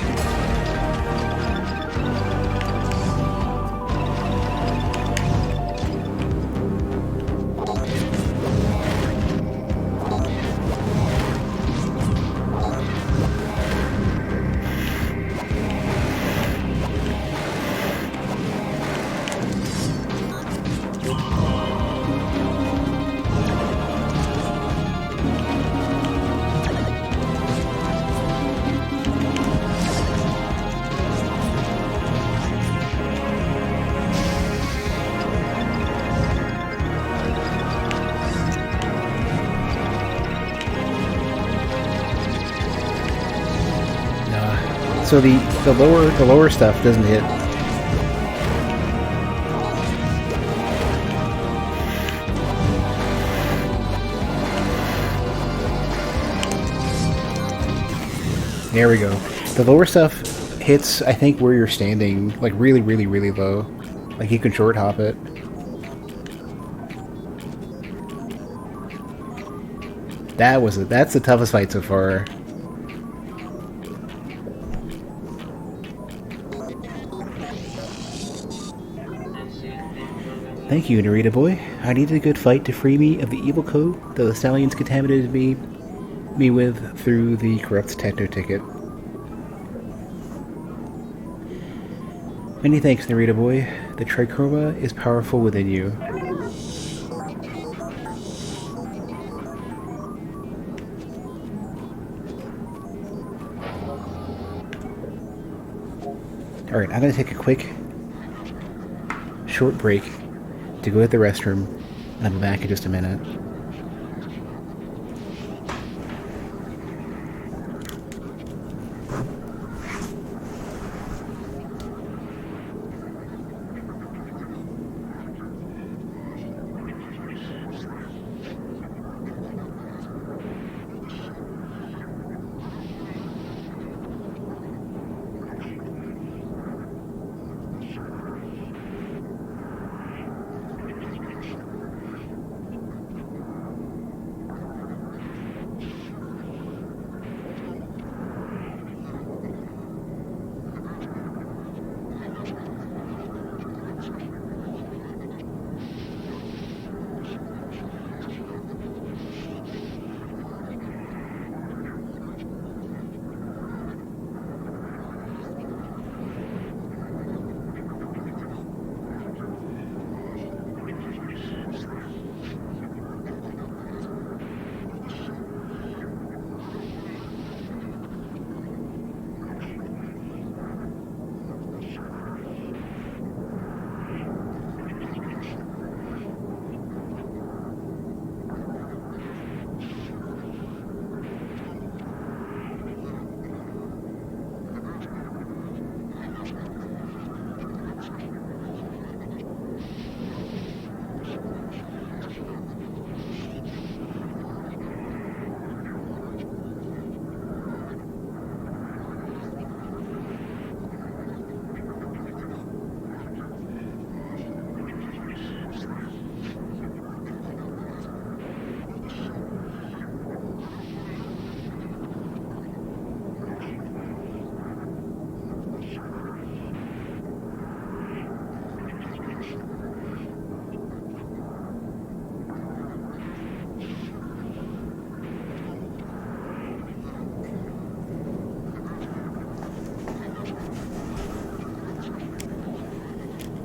So the lower stuff doesn't hit. There we go. The lower stuff hits, I think, where you're standing, like really, really, really low. Like you can short hop it. That's the toughest fight so far. Thank you, Narita Boy. I needed a good fight to free me of the evil code that the stallions contaminated me with through the corrupt techno ticket. Many thanks, Narita Boy. The trichoma is powerful within you. Alright, I'm gonna take a quick short break to go to the restroom, and I'll be back in just a minute.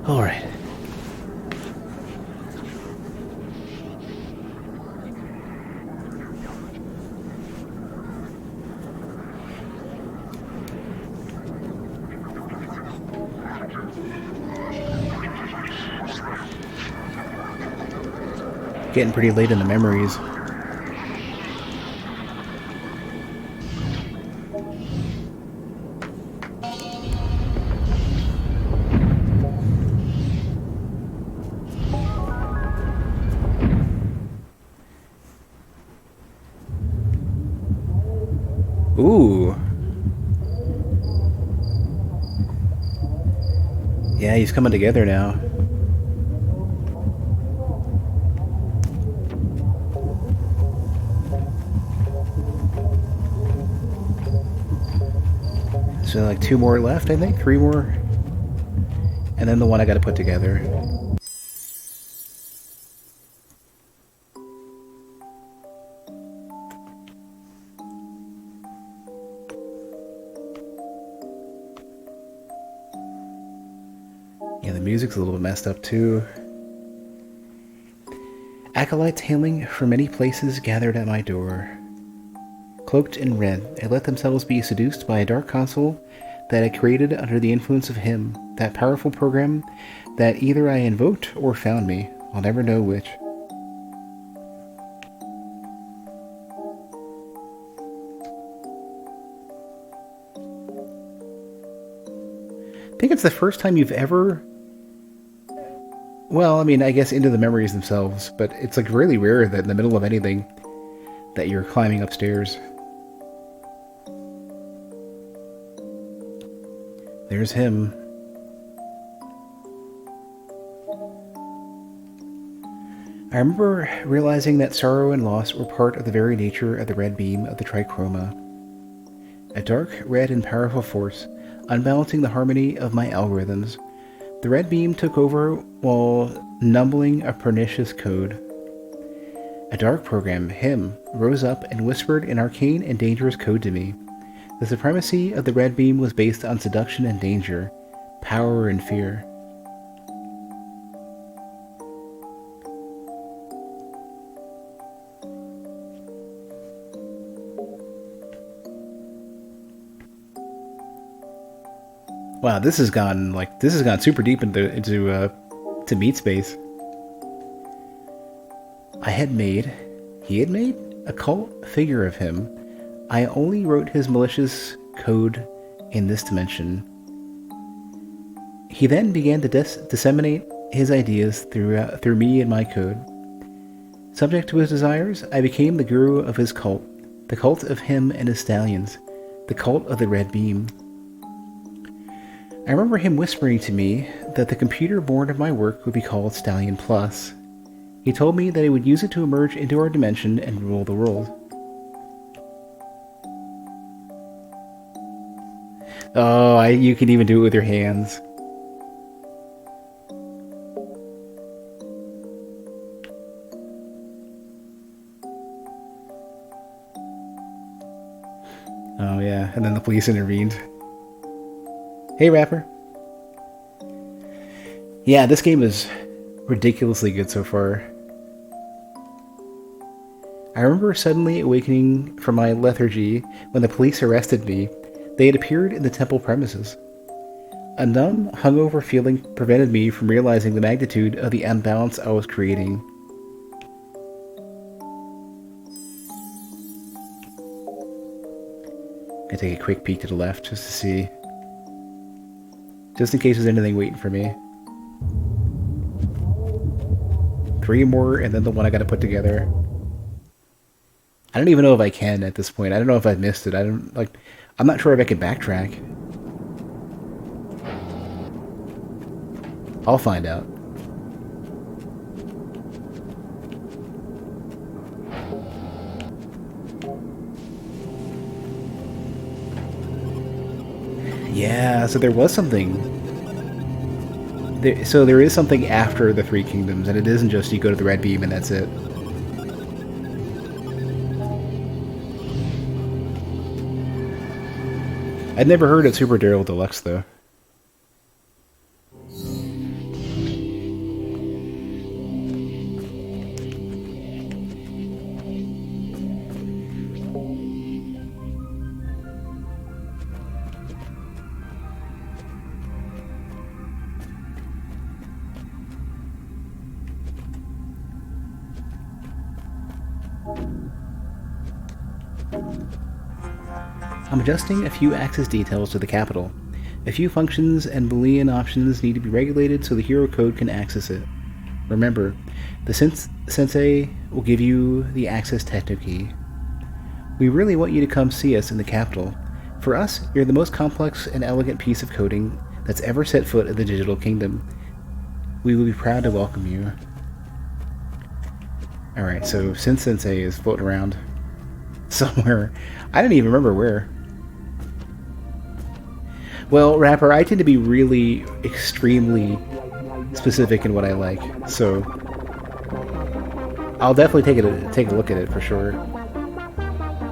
Alright. Getting pretty late in the memories. Ooh. Yeah, he's coming together now. So like 2 more left, I think? 3 more? And then the one I gotta put together. Yeah, the music's a little bit messed up too. Acolytes hailing from many places gathered at my door. Cloaked in red, they let themselves be seduced by a dark console that I created under the influence of him, that powerful program that either I invoked or found me. I'll never know which. I think it's the first time you've ever... Well, I mean, I guess into the memories themselves, but it's like really rare that in the middle of anything that you're climbing upstairs. There's him. I remember realizing that sorrow and loss were part of the very nature of the red beam of the trichroma. A dark, red, and powerful force, unbalancing the harmony of my algorithms. The red beam took over while numbling a pernicious code. A dark program, him, rose up and whispered an arcane and dangerous code to me. The supremacy of the red beam was based on seduction and danger, power and fear. Wow, this has gone super deep into meat space. He had made a cult figure of him. I only wrote his malicious code in this dimension. He then began to disseminate his ideas through me and my code. Subject to his desires, I became the guru of his cult, the cult of him and his stallions, the cult of the red beam. I remember him whispering to me that the computer born of my work would be called Stallion Plus. He told me that he would use it to emerge into our dimension and rule the world. Oh, you can even do it with your hands. Oh yeah, and then the police intervened. Hey, Rapper. Yeah, this game is ridiculously good so far. I remember suddenly awakening from my lethargy when the police arrested me. They had appeared in the temple premises. A numb, hungover feeling prevented me from realizing the magnitude of the imbalance I was creating. I take a quick peek to the left just to see. Just in case there's anything waiting for me. 3 more, and then the one I gotta put together. I don't even know if I can at this point. I don't know if I've missed it. I'm not sure if I can backtrack. I'll find out. Yeah, so there was something. So there is something after the 3 kingdoms, and it isn't just you go to the red beam and that's it. I'd never heard of Super Daryl Deluxe, though. I'm adjusting a few access details to the capital. A few functions and Boolean options need to be regulated so the hero code can access it. Remember, the sensei will give you the access techno key. We really want you to come see us in the capital. For us, you're the most complex and elegant piece of coding that's ever set foot in the digital kingdom. We will be proud to welcome you. Alright, so Sensei is floating around somewhere. I didn't even remember where. Well, Rapper, I tend to be really extremely specific in what I like, so I'll definitely take a look at it for sure.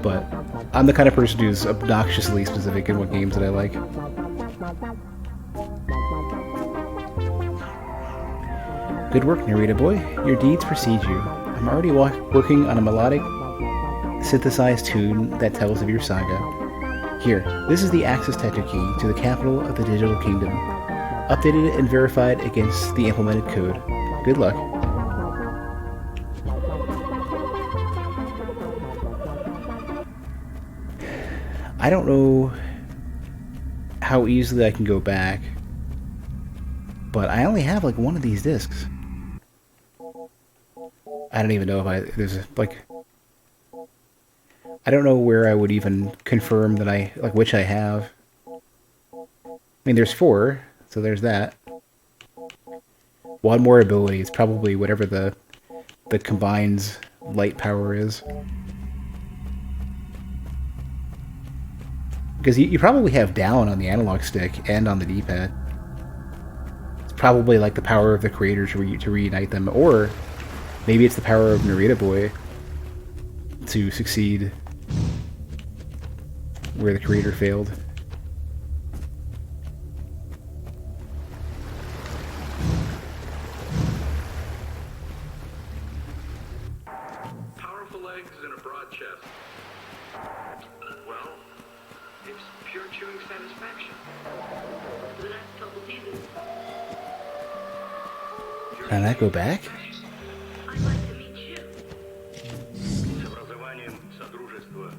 But I'm the kind of person who's obnoxiously specific in what games that I like. Good work, Narita Boy. Your deeds precede you. I'm already working on a melodic, synthesized tune that tells of your saga. Here, this is the access techno key to the capital of the digital kingdom. Updated and verified against the implemented code. Good luck. I don't know how easily I can go back, but I only have like one of these discs. I don't even know if there's like, I don't know where I would even confirm that which I have. I mean, there's 4, so there's that. One more ability, it's probably whatever the combined light power is. Because you probably have down on the analog stick and on the D-pad. It's probably like the power of the creator to reunite them, or maybe it's the power of Narita Boy to succeed where the creator failed. Powerful legs and a broad chest. Well, it's pure chewing satisfaction. For the next couple seasons. Can I go back? I'd like to meet you. С образованием содружества.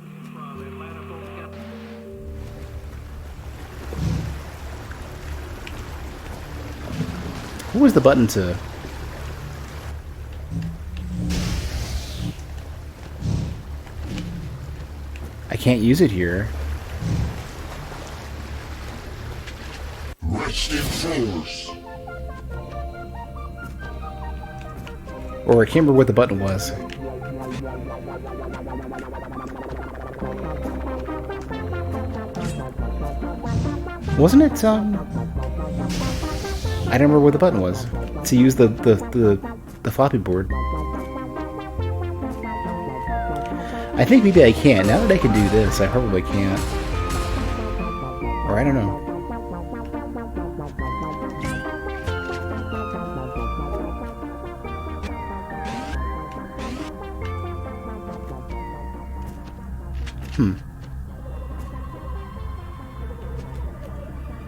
What was the button to... I can't use it here. Resting force. Or I can't remember what the button was. Wasn't it, I don't remember what the button was. To use the floppy board. I think maybe I can. Now that I can do this, I probably can't. Or I don't know.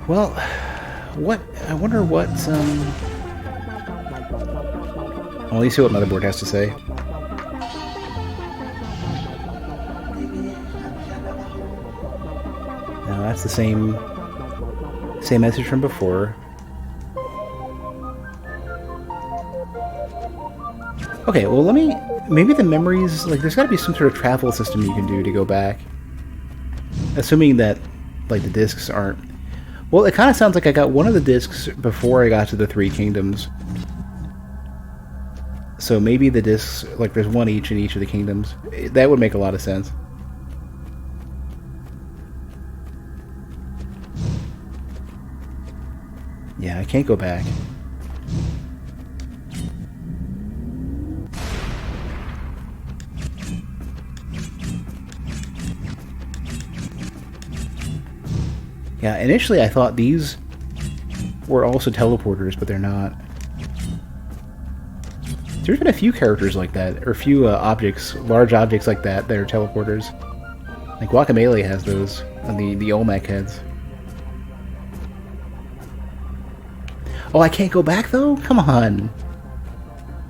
Well, I wonder what, well, let me see what Motherboard has to say. Now that's the same message from before. Okay, well maybe the memories, like there's gotta be some sort of travel system you can do to go back. Assuming that, like, the discs aren't... Well, it kind of sounds like I got one of the discs before I got to the 3 kingdoms. So maybe the discs, like there's one each in each of the kingdoms. That would make a lot of sense. Yeah, I can't go back. Yeah, initially I thought these were also teleporters, but they're not. There's been a few characters like that, or a few objects, large objects like that are teleporters. Like Guacamelee has those on the Olmec heads. Oh, I can't go back though? Come on.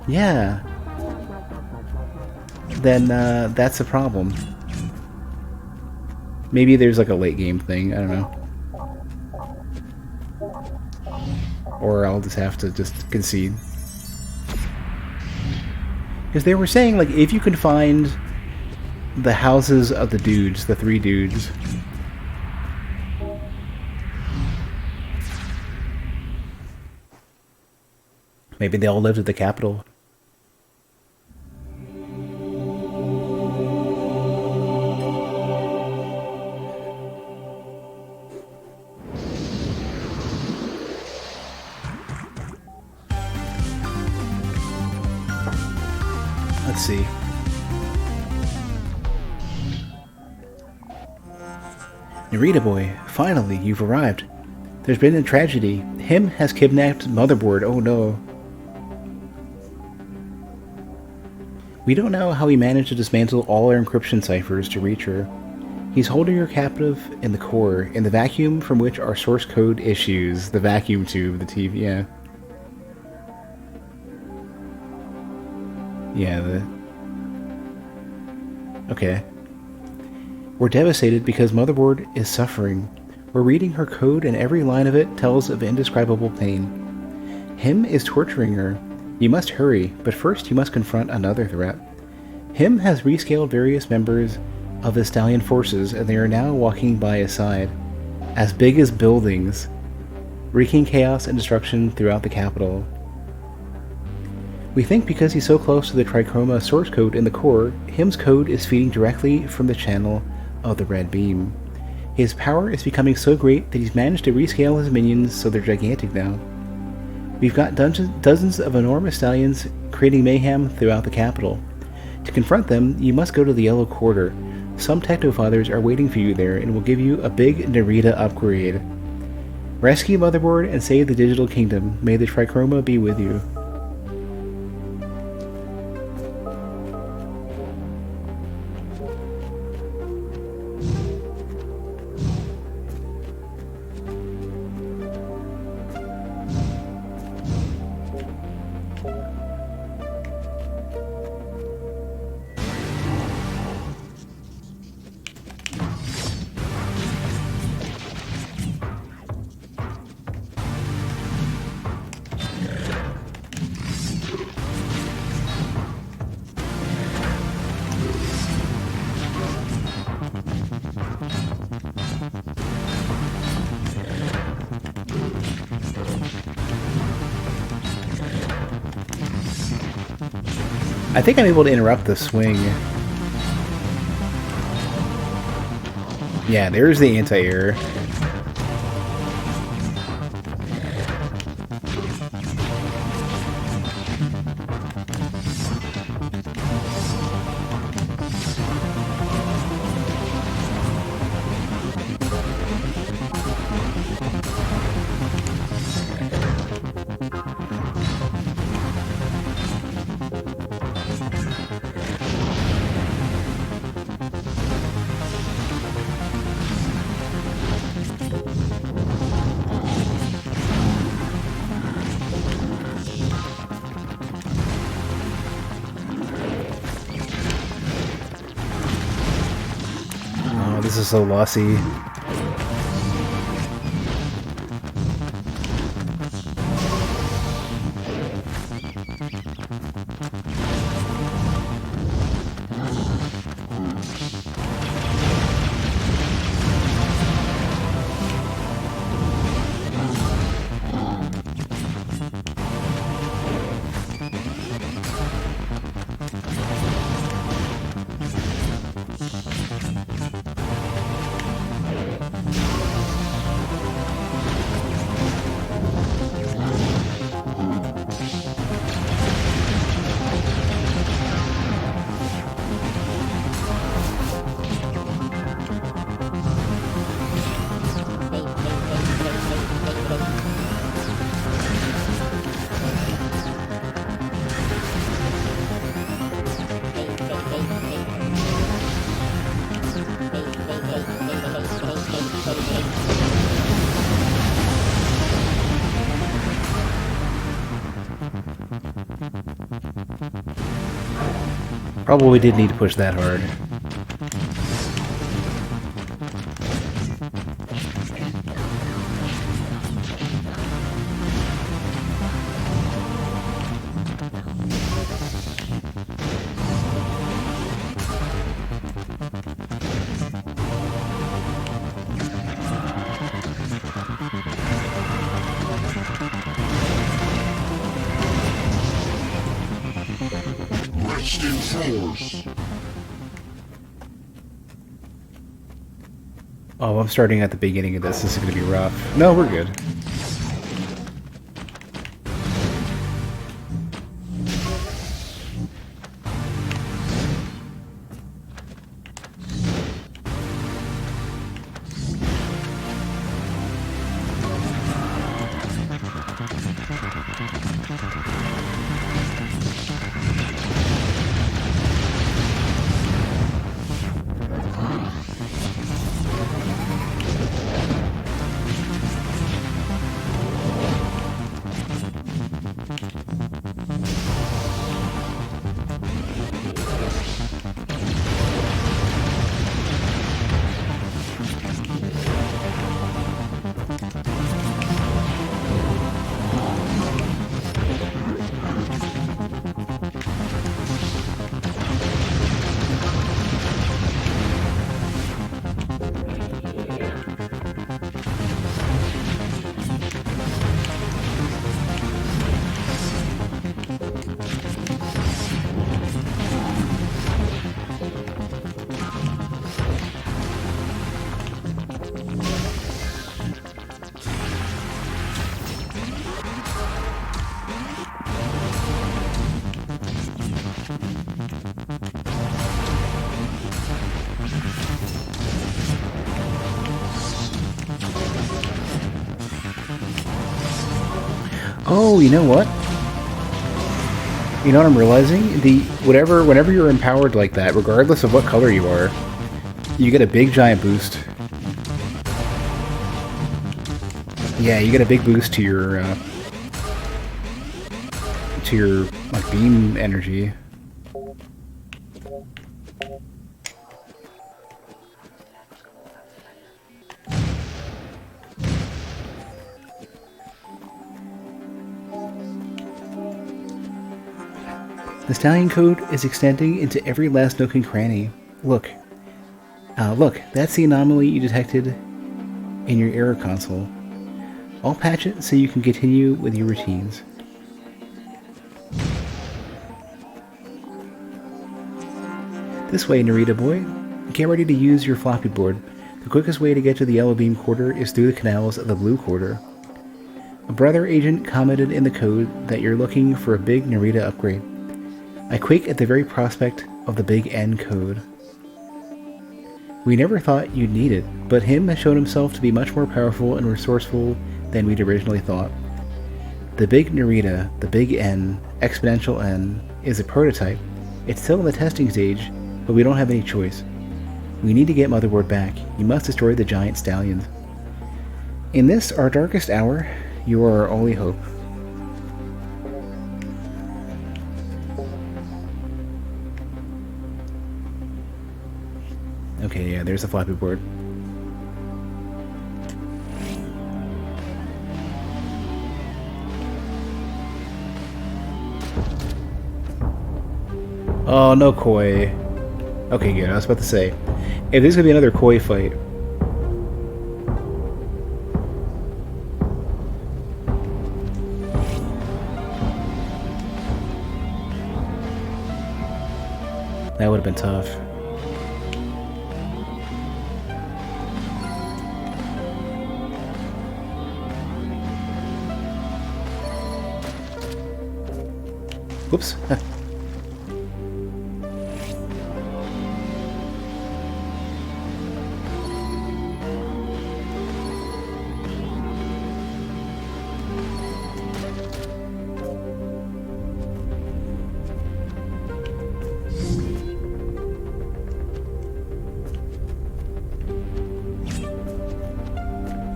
Yeah. Then that's a problem. Maybe there's like a late game thing, I don't know. Or I'll just have to just concede. Because they were saying, like, if you can find the houses of the dudes, the 3 dudes, maybe they all lived at the Capitol. Let's see. Narita Boy, finally, you've arrived. There's been a tragedy. Him has kidnapped Motherboard. Oh no. We don't know how he managed to dismantle all our encryption ciphers to reach her. He's holding her captive in the core, in the vacuum from which our source code issues. The vacuum tube, the TV, yeah. Yeah, Okay. We're devastated because Motherboard is suffering. We're reading her code and every line of it tells of indescribable pain. Him is torturing her. You must hurry, but first you must confront another threat. Him has rescaled various members of the Stallion forces and they are now walking by his side. As big as buildings, wreaking chaos and destruction throughout the capital. We think because he's so close to the Trichroma source code in the core, Him's code is feeding directly from the channel of the red beam. His power is becoming so great that he's managed to rescale his minions so they're gigantic now. We've got dozens of enormous stallions creating mayhem throughout the capital. To confront them, you must go to the Yellow Quarter. Some Technofathers are waiting for you there and will give you a big Narita upgrade. Rescue Motherboard and save the Digital Kingdom. May the Trichroma be with you. I think I'm able to interrupt the swing. Yeah, there's the anti-air. This is so lossy. Probably did need to push that hard. wasting force. Oh, I'm starting at the beginning of this. This is going to be rough. No, we're good. Oh, you know what? You know what I'm realizing? Whenever you're empowered like that, regardless of what color you are, you get a big giant boost. Yeah, you get a big boost to your like beam energy. The stallion code is extending into every last nook and cranny. Look. Look, that's the anomaly you detected in your error console. I'll patch it so you can continue with your routines. This way, Narita Boy. Get ready to use your floppy board. The quickest way to get to the Yellow Beam Quarter is through the canals of the Blue Quarter. A brother agent commented in the code that you're looking for a big Narita upgrade. I quake at the very prospect of the Big N code. We never thought you'd need it, but him has shown himself to be much more powerful and resourceful than we'd originally thought. The Big Narita, the Big N, Exponential N, is a prototype. It's still in the testing stage, but we don't have any choice. We need to get Motherboard back. You must destroy the giant stallions. In this, our darkest hour, you are our only hope. Okay, yeah, there's the floppy board. Oh, no koi. Okay, good. I was about to say, if there's gonna be another koi fight. That would have been tough. Whoops.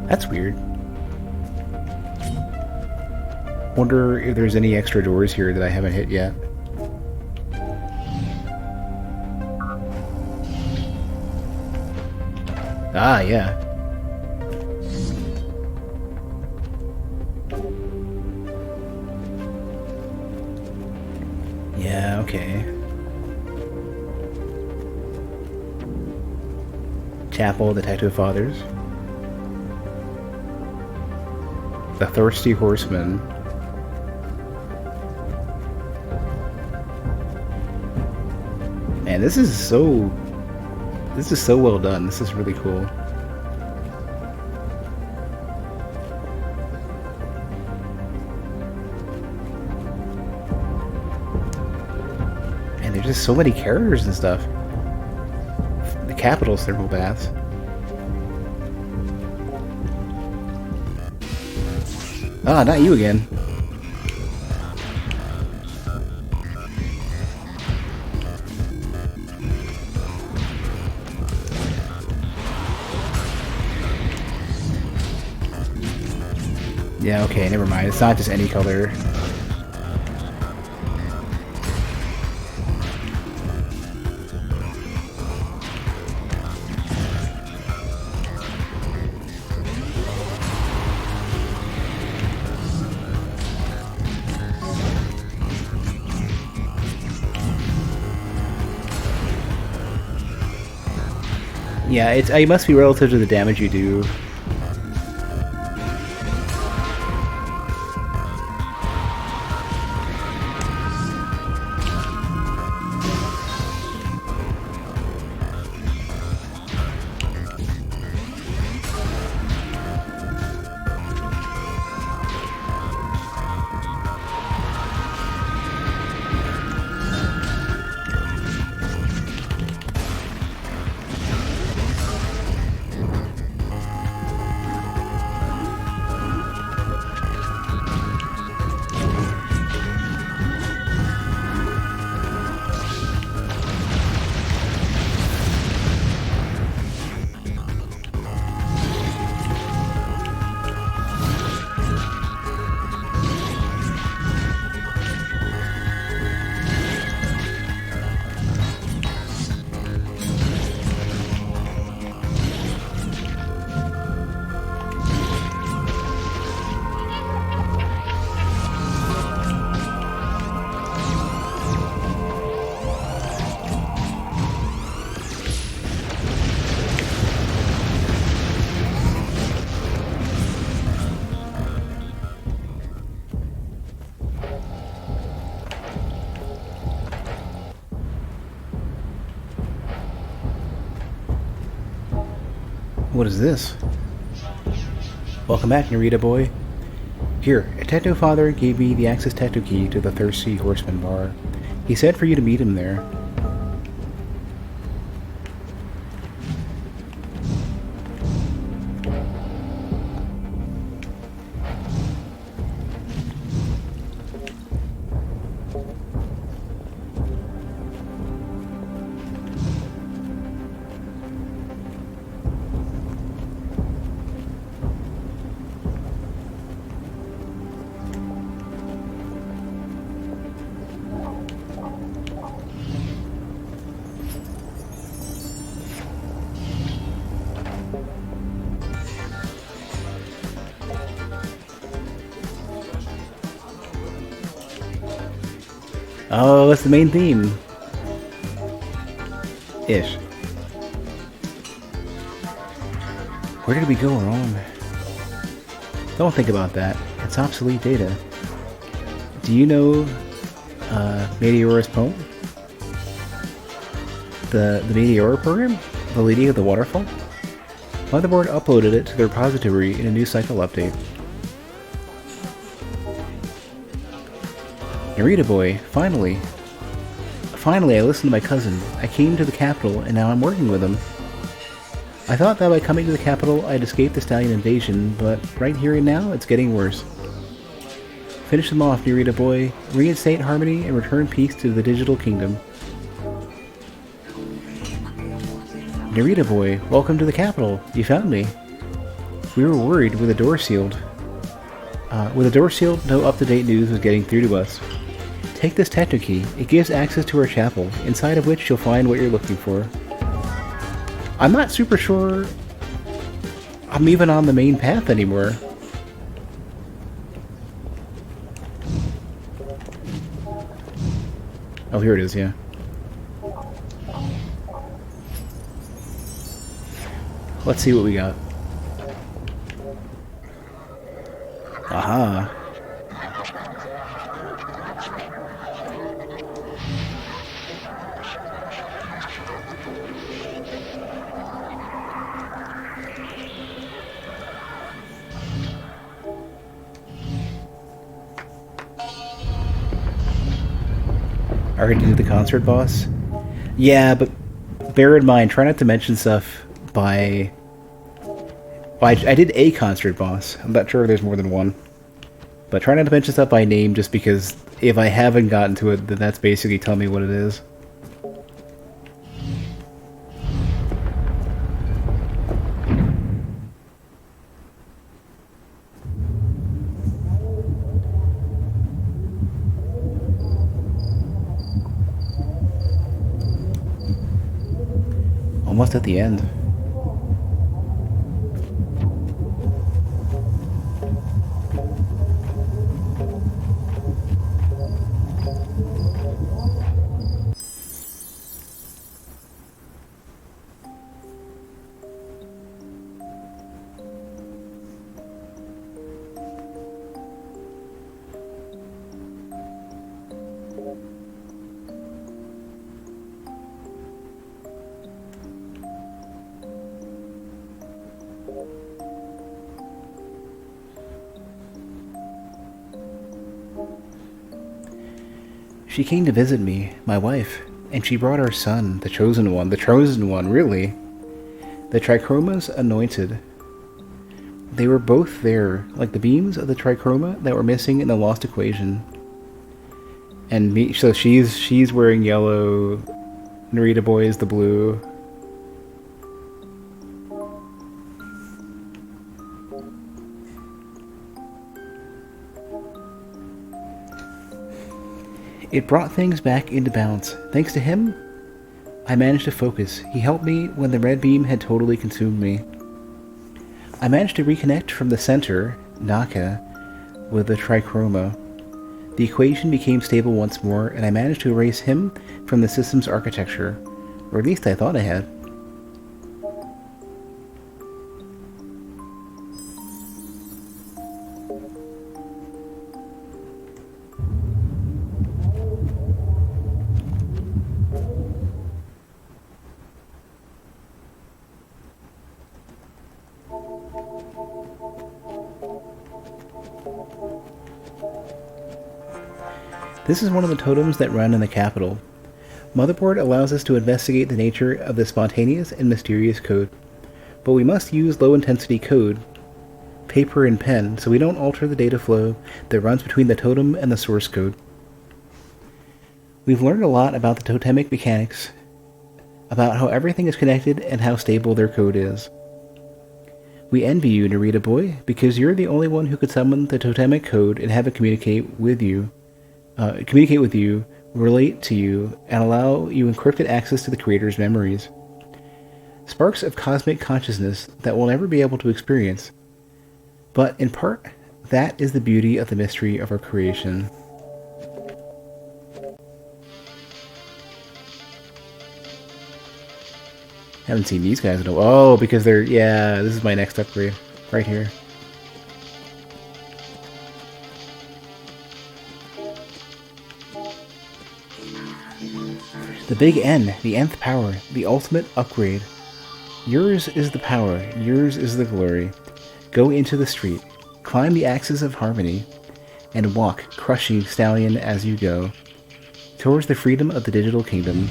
That's weird. Wonder if there's any extra doors here that I haven't hit yet. Ah, yeah. Yeah, okay. Chapel, Detective Fathers. The Thirsty Horseman. Man, this is so well done. This is really cool. And there's just so many characters and stuff. The Capital thermal baths. Ah, not you again. Yeah, okay, never mind. It's not just any color. Yeah, it must be relative to the damage you do. What is this? Welcome back, Narita Boy. Here, a tattoo father gave me the access tattoo key to the Thirsty Horseman bar. He said for you to meet him there. Oh, that's the main theme. Ish. Where did we go wrong? Don't think about that. It's obsolete data. Do you know Meteora's poem? The Meteora program? The Lady of the Waterfall? Motherboard uploaded it to the repository in a new cycle update. Narita Boy, finally. Finally, I listened to my cousin. I came to the capital, and now I'm working with him. I thought that by coming to the capital, I'd escape the stallion invasion, but right here and now, it's getting worse. Finish them off, Narita Boy. Reinstate harmony and return peace to the digital kingdom. Narita Boy, welcome to the capital. You found me. We were worried with the door sealed. With the door sealed, no up-to-date news was getting through to us. Take this tattoo key. It gives access to our chapel, inside of which you'll find what you're looking for. I'm not super sure I'm even on the main path anymore. Oh, here it is, yeah. Let's see what we got. Aha. I already did the concert boss. Yeah, but bear in mind, try not to mention stuff by... Well, I did a concert boss. I'm not sure if there's more than one. But try not to mention stuff by name just because if I haven't gotten to it, then that's basically telling me what it is. Almost at the end. She came to visit me, my wife, and she brought our son, the chosen one, really. The Trichroma's anointed. They were both there, like the beams of the Trichroma that were missing in the lost equation. And me, so she's wearing yellow, Narita Boy is the blue. It brought things back into balance. Thanks to him, I managed to focus. He helped me when the red beam had totally consumed me. I managed to reconnect from the center, Naka, with the Trichroma. The equation became stable once more, and I managed to erase him from the system's architecture. Or at least I thought I had. This is one of the totems that run in the capital. Motherboard allows us to investigate the nature of the spontaneous and mysterious code, but we must use low-intensity code, paper and pen, so we don't alter the data flow that runs between the totem and the source code. We've learned a lot about the totemic mechanics, about how everything is connected and how stable their code is. We envy you, Narita Boy, because you're the only one who could summon the totemic code and have it communicate with you, relate to you, and allow you encrypted access to the creator's memories. Sparks of cosmic consciousness that we'll never be able to experience. But in part, that is the beauty of the mystery of our creation. Haven't seen these guys in a while. Oh, because they're... Yeah, this is my next upgrade. Right here. The big N, the nth power, the ultimate upgrade. Yours is the power, yours is the glory. Go into the street, climb the axis of harmony, and walk, crushing stallion as you go, towards the freedom of the digital kingdom.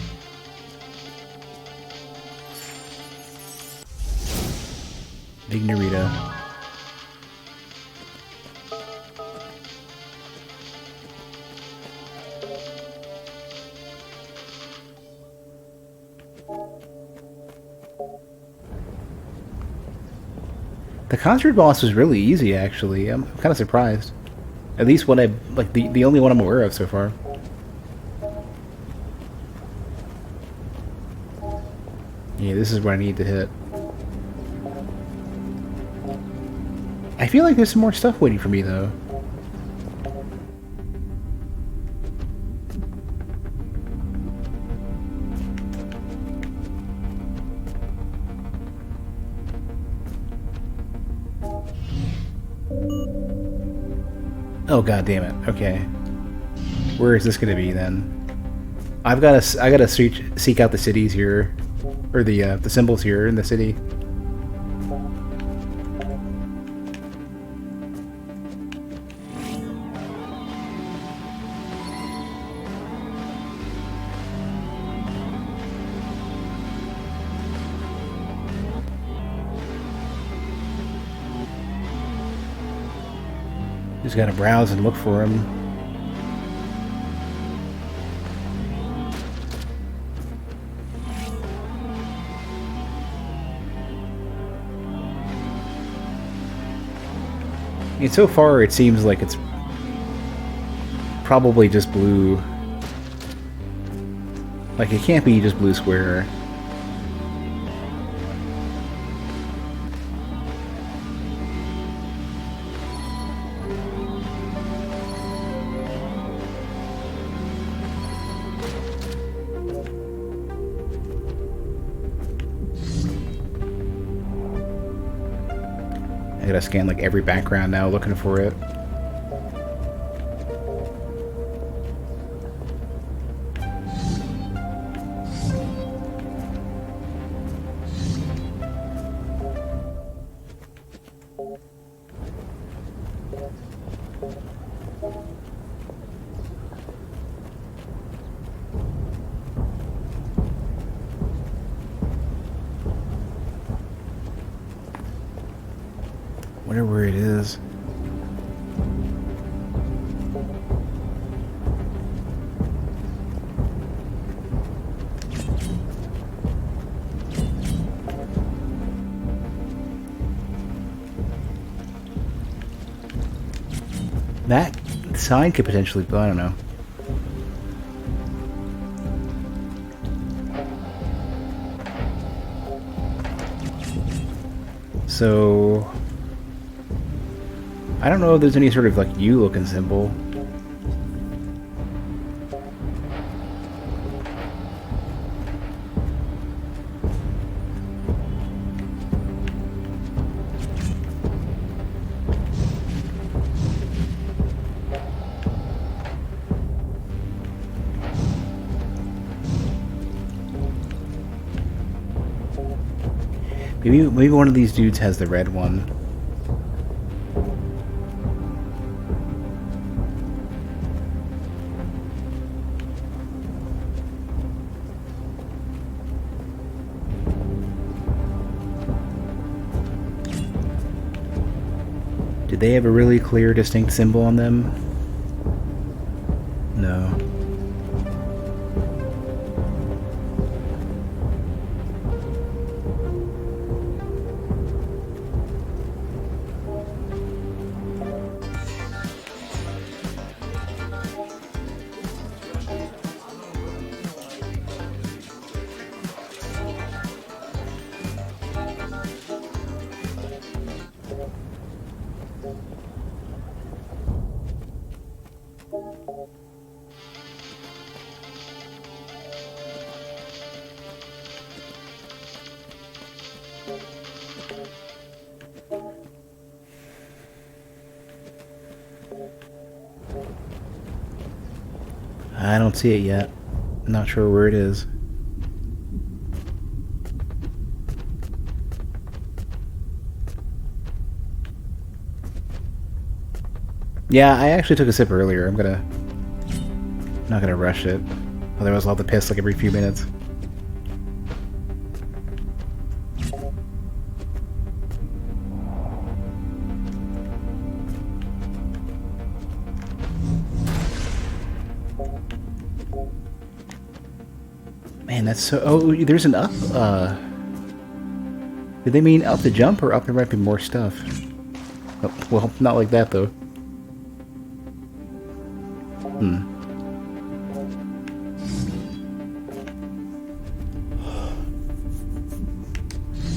Big Narita. The concert boss was really easy, actually. I'm kind of surprised. At least what the only one I'm aware of so far. Yeah, this is what I need to hit. I feel like there's some more stuff waiting for me, though. Oh, god damn it. Okay. Where is this gonna be then? I gotta seek out the cities here, or the symbols here in the city. Just gotta browse and look for him. And so far, it seems like it's probably just blue. Like, it can't be just blue square. I gotta scan like every background now looking for it. Wonder where it is. That sign could potentially, I don't know. So I don't know if there's any sort of like U-looking symbol. Maybe one of these dudes has the red one. Did they have a really clear, distinct symbol on them? No. I don't see it yet. Not sure where it is. Yeah, I actually took a sip earlier. Not gonna rush it. Otherwise I'll have to piss like every few minutes. Man, that's so... Oh, there's an up, Did they mean up the jump or up there might be more stuff? Oh, well, not like that, though.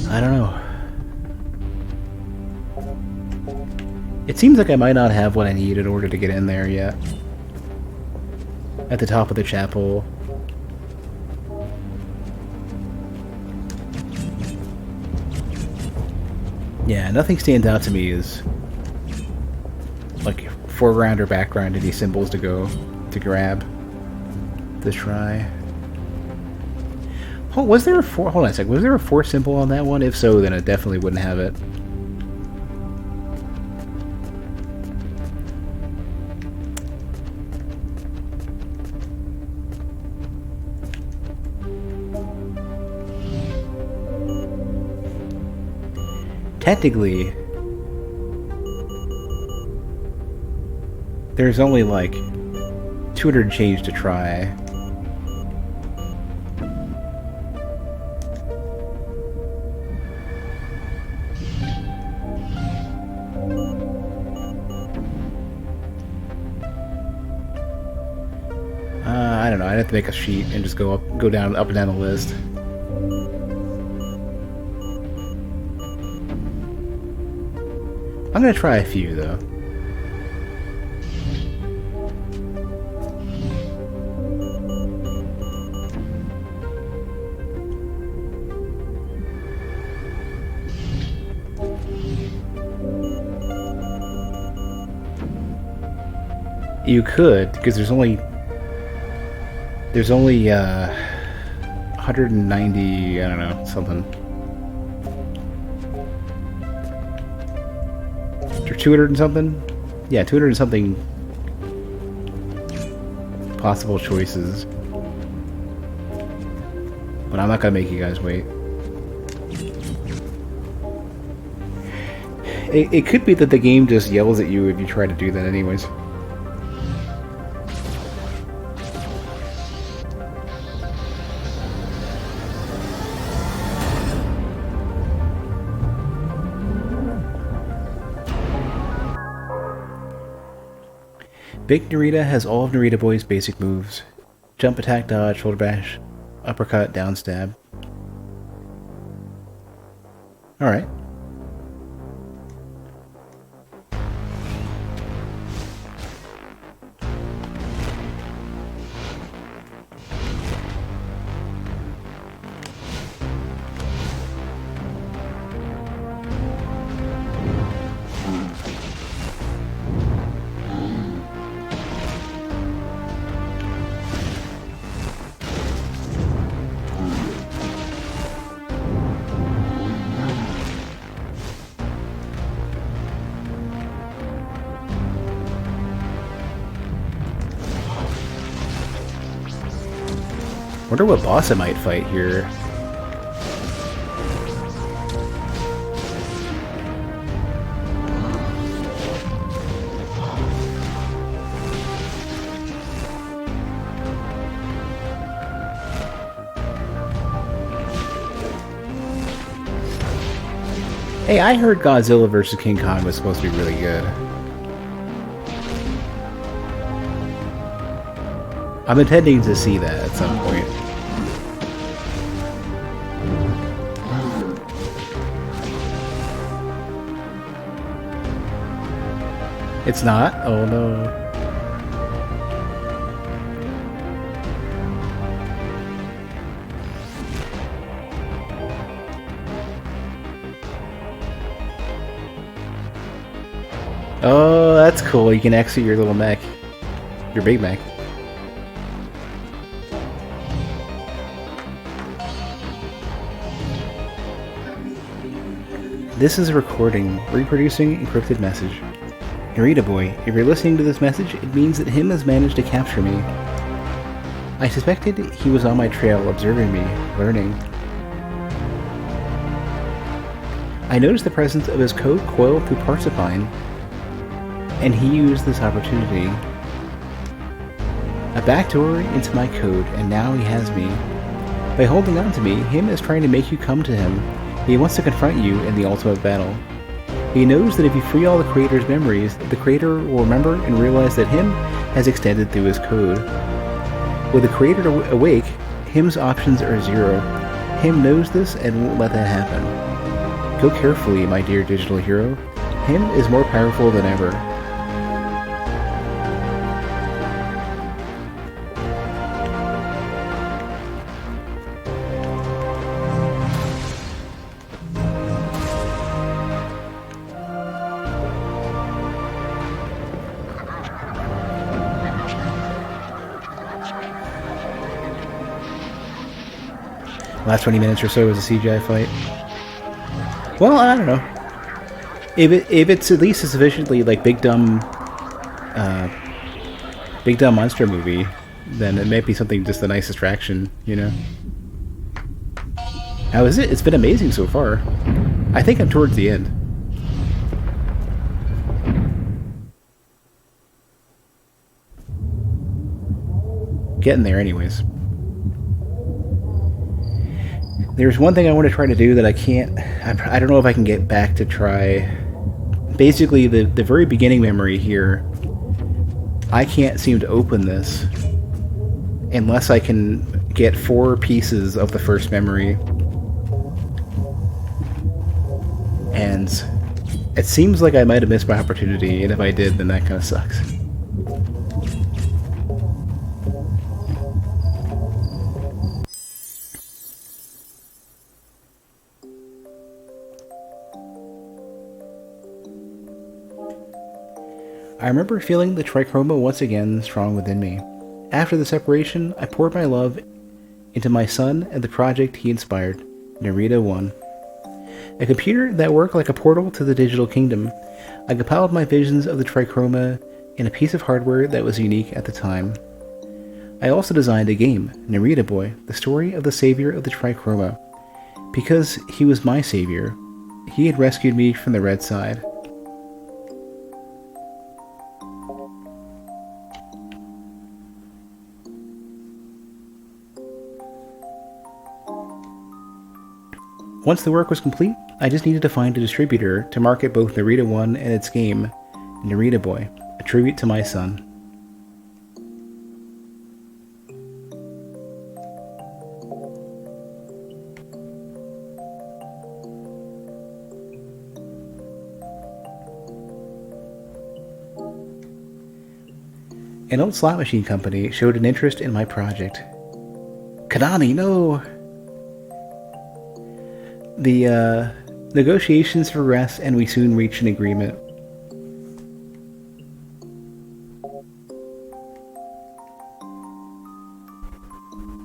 I don't know. It seems like I might not have what I need in order to get in there yet. At the top of the chapel. Yeah, nothing stands out to me as like foreground or background any symbols to grab, to try. Oh, was there a hold on a sec, was there a 4 symbol on that one? If so, then it definitely wouldn't have it. Technically, There's only like 200 change to try. I don't know. I'd have to make a sheet and just go up and down the list. I'm gonna try a few though. You could, because there's only 190, I don't know, something. Or 200 and something? Yeah, 200 and something possible choices. But I'm not gonna make you guys wait. It could be that the game just yells at you if you try to do that anyways. Big Narita has all of Narita Boy's basic moves. Jump, attack, dodge, shoulder bash, uppercut, down stab. Alright. Wonder what boss I might fight here. Hey, I heard Godzilla vs. King Kong was supposed to be really good. I'm intending to see that at some point. It's not? Oh no. Oh, that's cool. You can exit your little mech. Your big mech. This is a recording, reproducing encrypted message. Narita Boy, if you're listening to this message, it means that him has managed to capture me. I suspected he was on my trail, observing me, learning. I noticed the presence of his code coiled through Parsifine, and he used this opportunity. A backdoor into my code, and now he has me. By holding on to me, him is trying to make you come to him. He wants to confront you in the ultimate battle. He knows that if you free all the creator's memories, the creator will remember and realize that him has extended through his code. With the creator awake, him's options are zero. Him knows this and won't let that happen. Go carefully, my dear digital hero. Him is more powerful than ever. Last 20 minutes or so was a CGI fight. Well, I don't know. If it's at least a sufficiently like big dumb monster movie, then it might be something just a nice distraction, you know. How is it? It's been amazing so far. I think I'm towards the end. getting there anyways. There's one thing I want to try to do that I can't... I don't know if I can get back to try. Basically, the very beginning memory here, I can't seem to open this unless I can get 4 pieces of the first memory. And it seems like I might have missed my opportunity, and if I did, then that kind of sucks. I remember feeling the trichroma once again strong within me. After the separation, I poured my love into my son and the project he inspired, Narita 1. A computer that worked like a portal to the digital kingdom. I compiled my visions of the trichroma in a piece of hardware that was unique at the time. I also designed a game, Narita Boy, the story of the savior of the trichroma. Because he was my savior, he had rescued me from the red side. Once the work was complete, I just needed to find a distributor to market both Narita 1 and its game, Narita Boy, a tribute to my son. An old slot machine company showed an interest in my project. Konami, no! The negotiations progressed and we soon reached an agreement.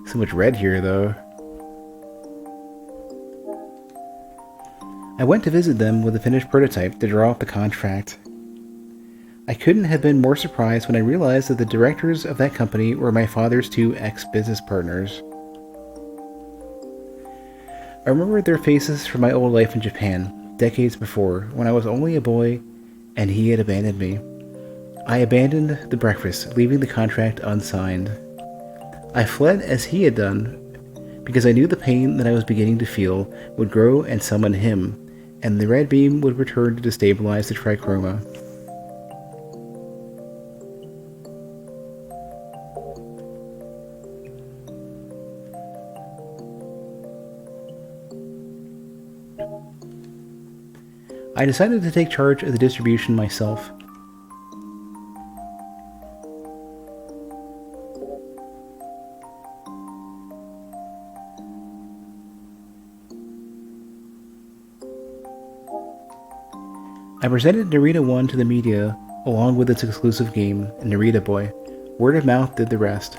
So much red here, though. I went to visit them with a finished prototype to draw up the contract. I couldn't have been more surprised when I realized that the directors of that company were my father's 2 ex-business partners. I remembered their faces from my old life in Japan, decades before, when I was only a boy and he had abandoned me. I abandoned the breakfast, leaving the contract unsigned. I fled as he had done, because I knew the pain that I was beginning to feel would grow and summon him, and the red beam would return to destabilize the trichroma. I decided to take charge of the distribution myself. I presented Narita 1 to the media along with its exclusive game, Narita Boy. Word of mouth did the rest.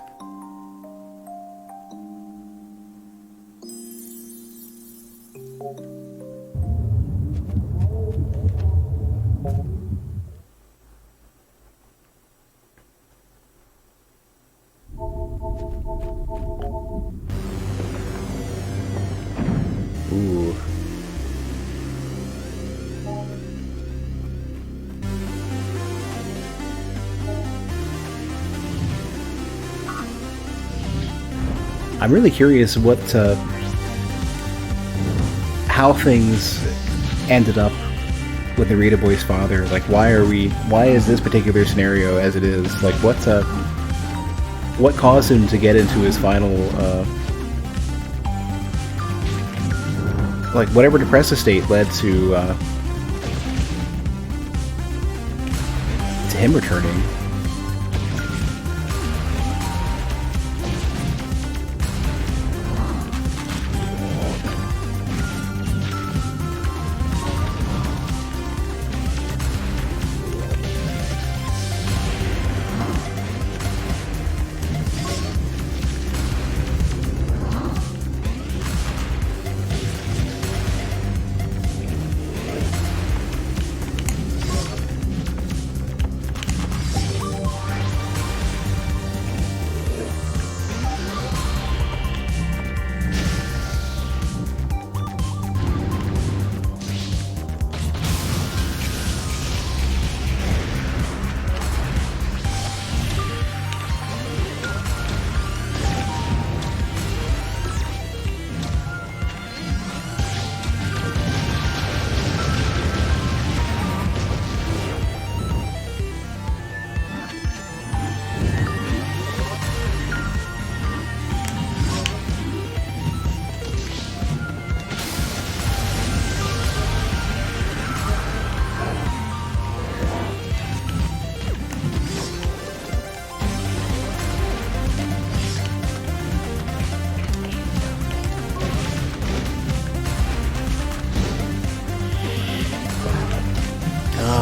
Ooh. I'm really curious what, how things ended up with Narita Boy's father. Like, why is this particular scenario as it is? Like, what caused him to get into his final, like, whatever depressive state led to him returning.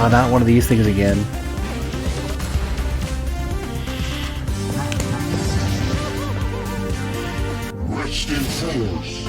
Oh, not one of these things again. Rest in force.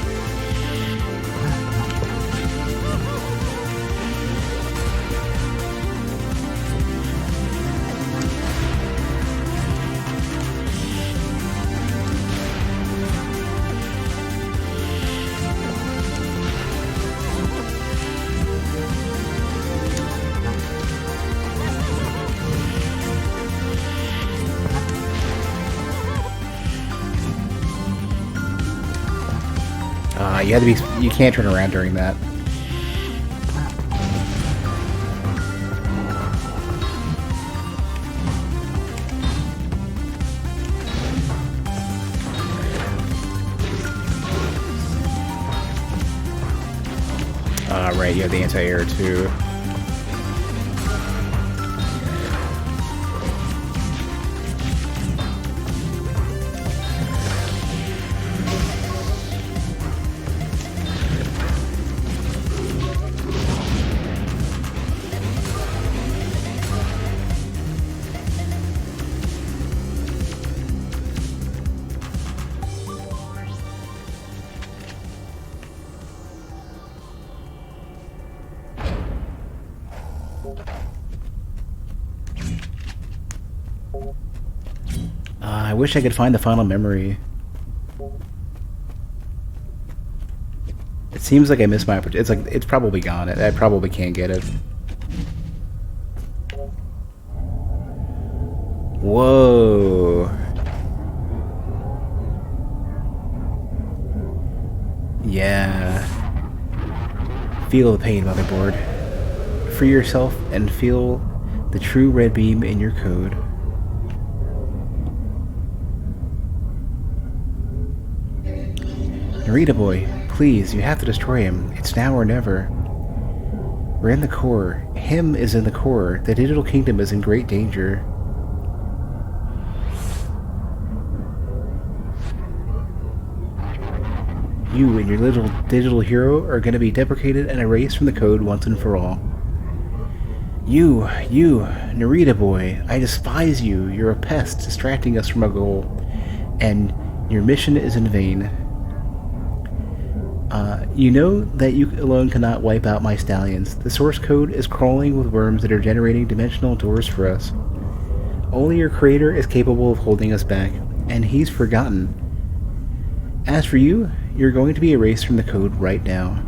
You have to be. You can't turn around during that. Right, you have the anti-air too. I wish I could find the final memory. It seems like I missed my opportunity. It's like it's probably gone. I probably can't get it. Whoa. Yeah. Feel the pain, motherboard. Free yourself and feel the true red beam in your code. Narita Boy, please, you have to destroy him. It's now or never. We're in the core. Him is in the core. The digital kingdom is in great danger. You and your little digital hero are going to be deprecated and erased from the code once and for all. You, Narita Boy, I despise you. You're a pest distracting us from our goal. And your mission is in vain. You know that you alone cannot wipe out my stallions. The source code is crawling with worms that are generating dimensional doors for us. Only your creator is capable of holding us back, and he's forgotten. As for you, you're going to be erased from the code right now.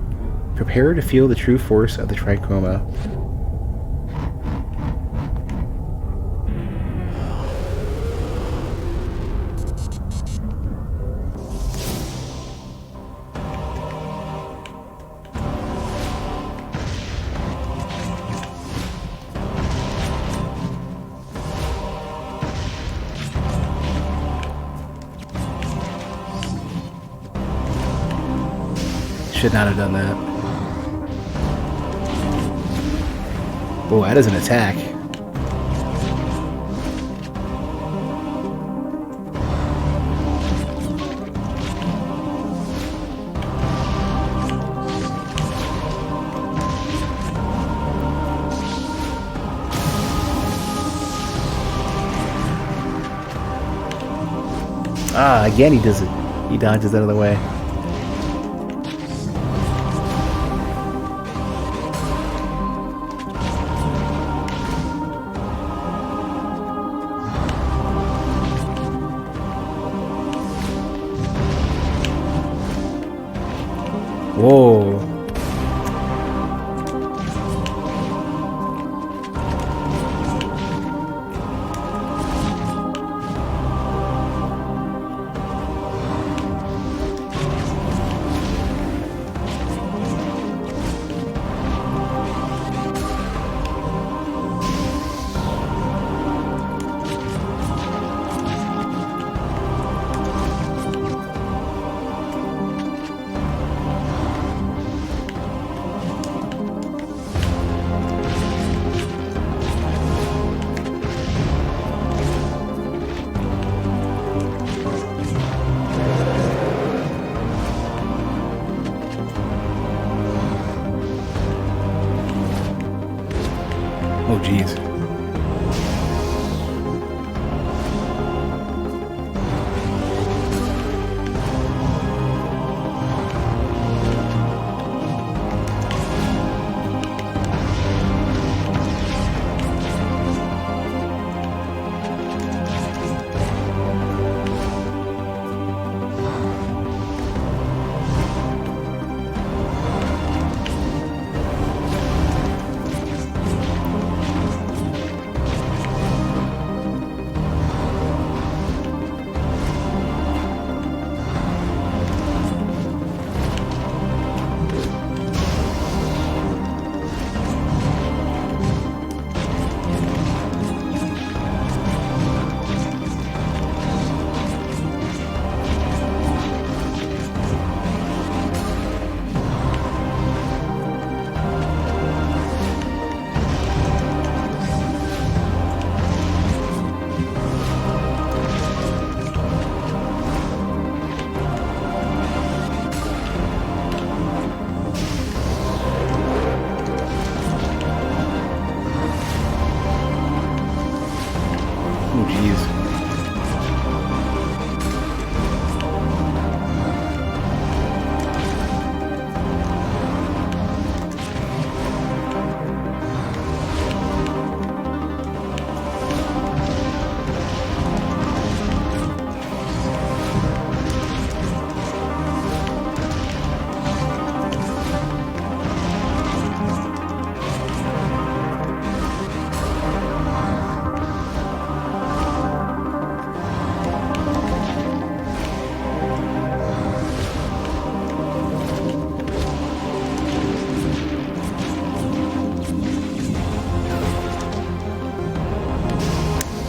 Prepare to feel the true force of the trichoma. Should not have done that. Oh, that is an attack. Ah, again he does it. He dodges out of the way. Whoa. jeez. Oh, jeez.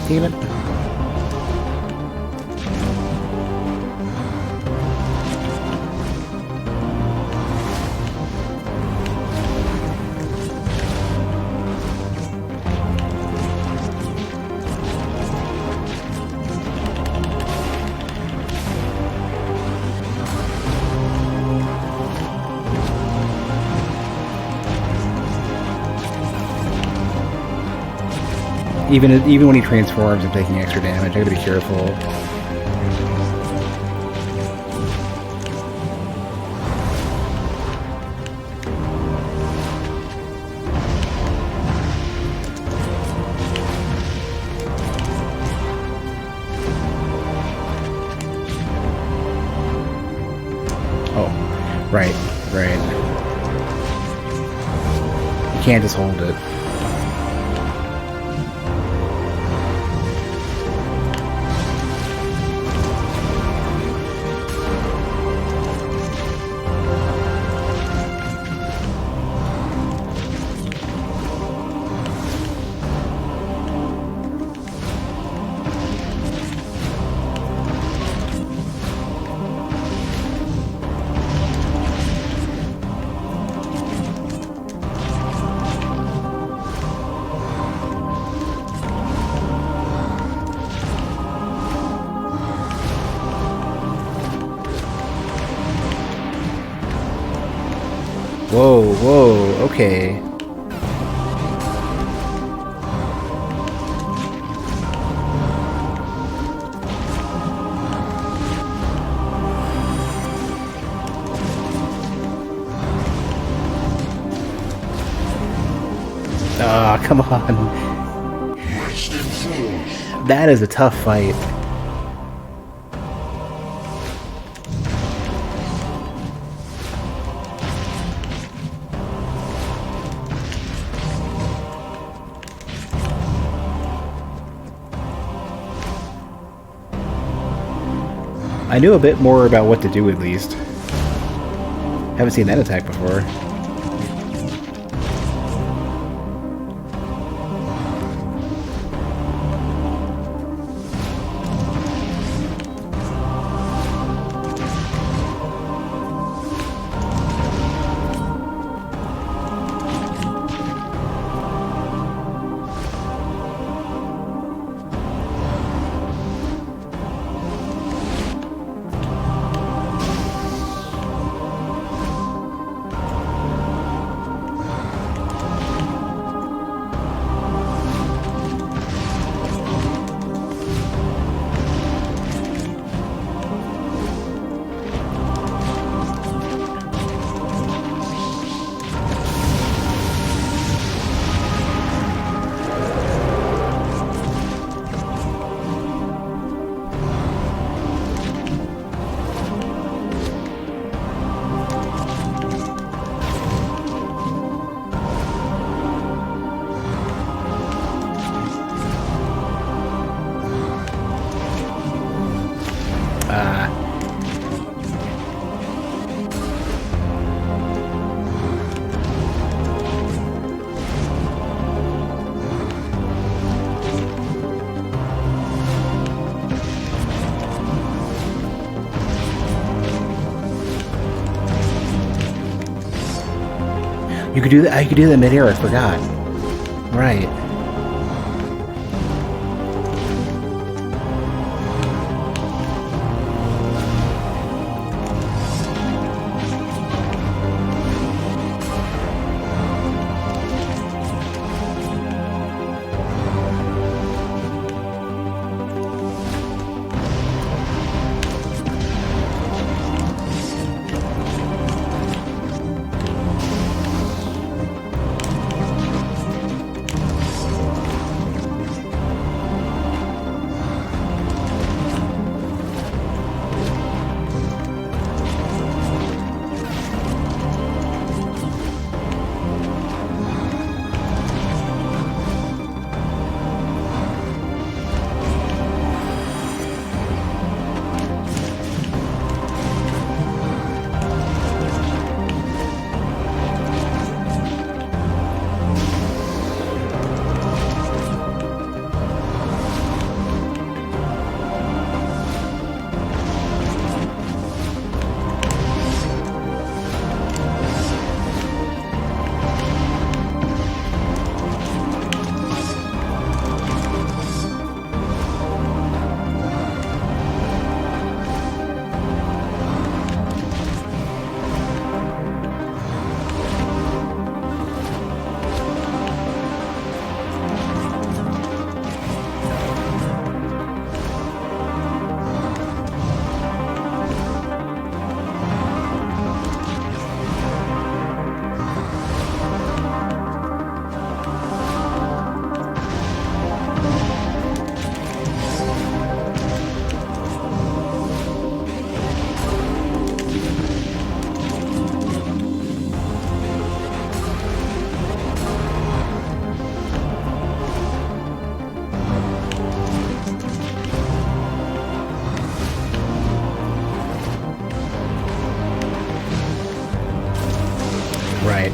Damn it. Even when he transforms, I'm taking extra damage. I gotta be careful. Oh, right. You can't just hold it. Whoa, okay. Ah, come on. That is a tough fight. I knew a bit more about what to do at least. Haven't seen that attack before. You could do that. You could do that mid-air. I forgot. Right. Right.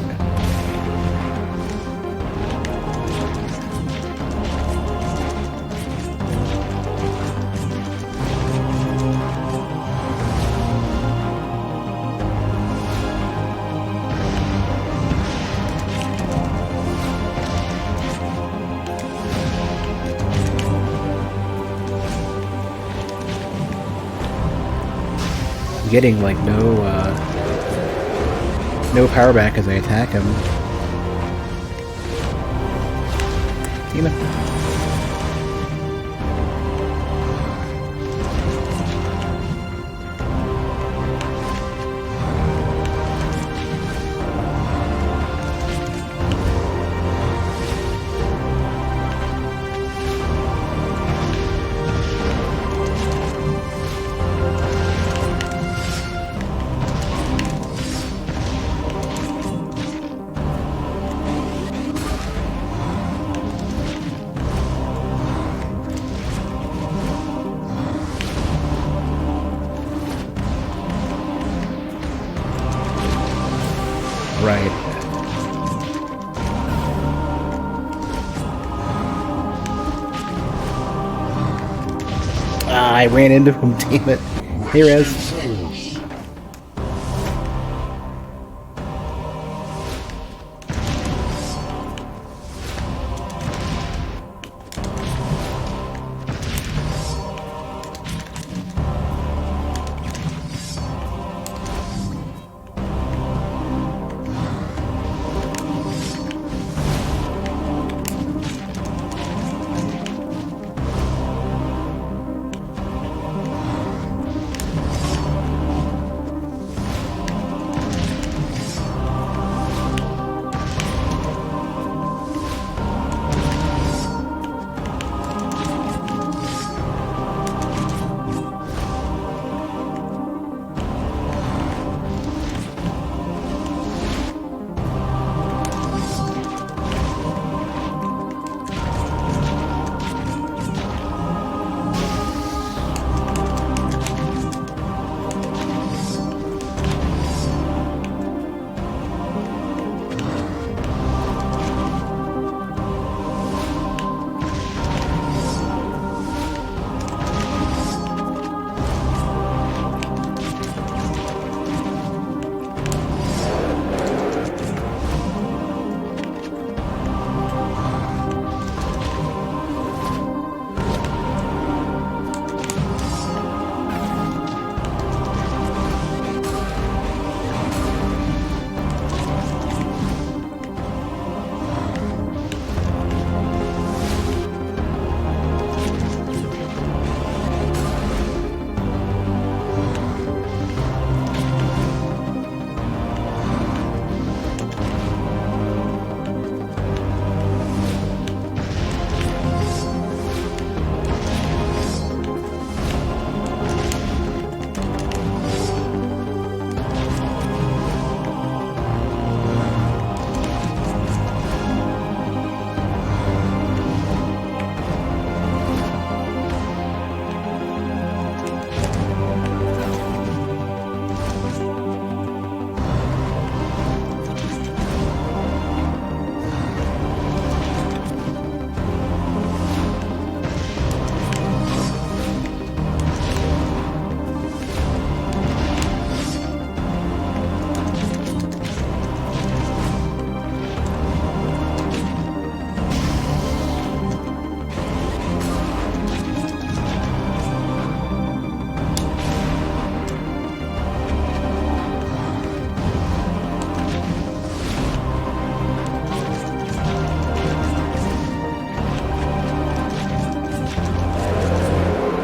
I'm getting like no power back as I attack him. Damn it. Right. Ah, I ran into him, damn it. Hey, Rez. Fails.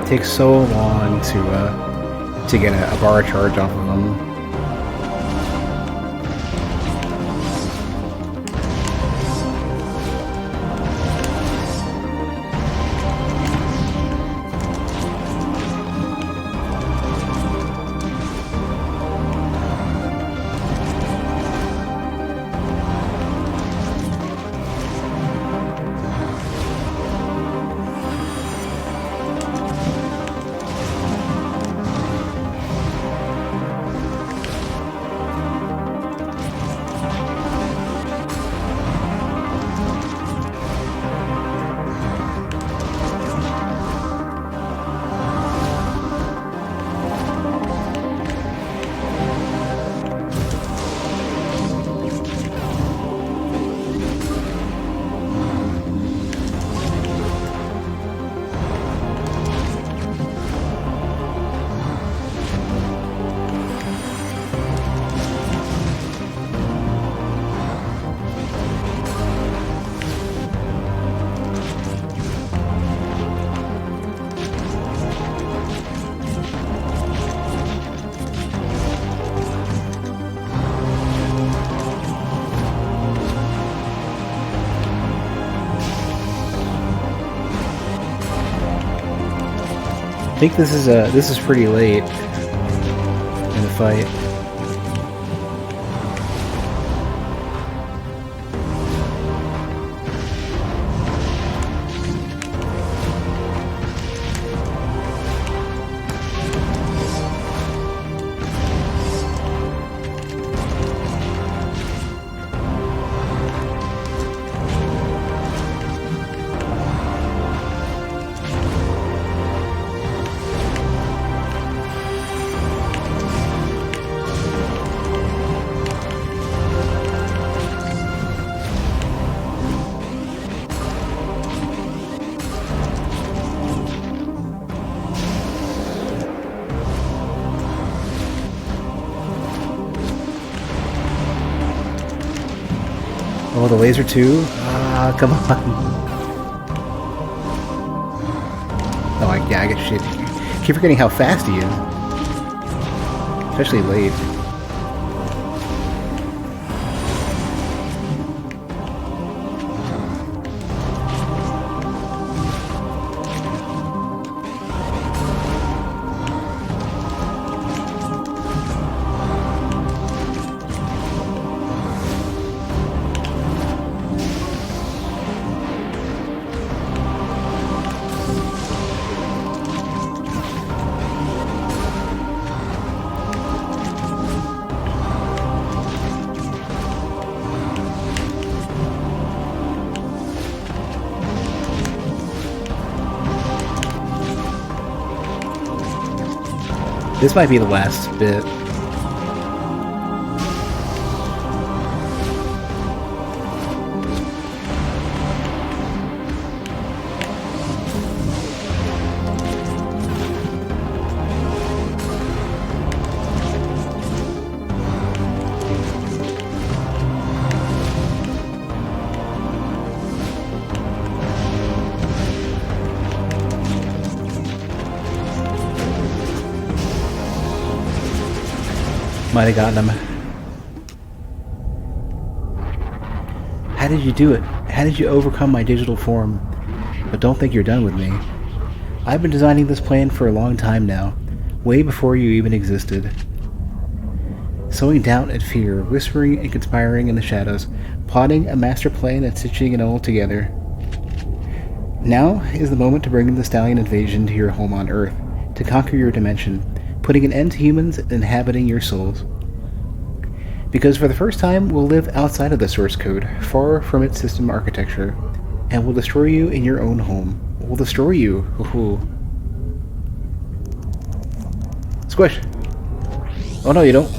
takes so long to get a bar charge off of them. I think this is pretty late in the fight. Oh, the laser too? Ah, come on. Oh, yeah, I get shit. I keep forgetting how fast he is. Especially late. This might be the last bit. Might have gotten him. How did you do it? How did you overcome my digital form? But don't think you're done with me. I've been designing this plan for a long time now, way before you even existed. Sowing doubt and fear, whispering and conspiring in the shadows, plotting a master plan and stitching it all together. Now is the moment to bring the stallion invasion to your home on Earth, to conquer your dimension, putting an end to humans inhabiting your souls. Because for the first time, we'll live outside of the source code, far from its system architecture, and we'll destroy you in your own home. We'll destroy you. Ooh. Squish! Oh no, you don't.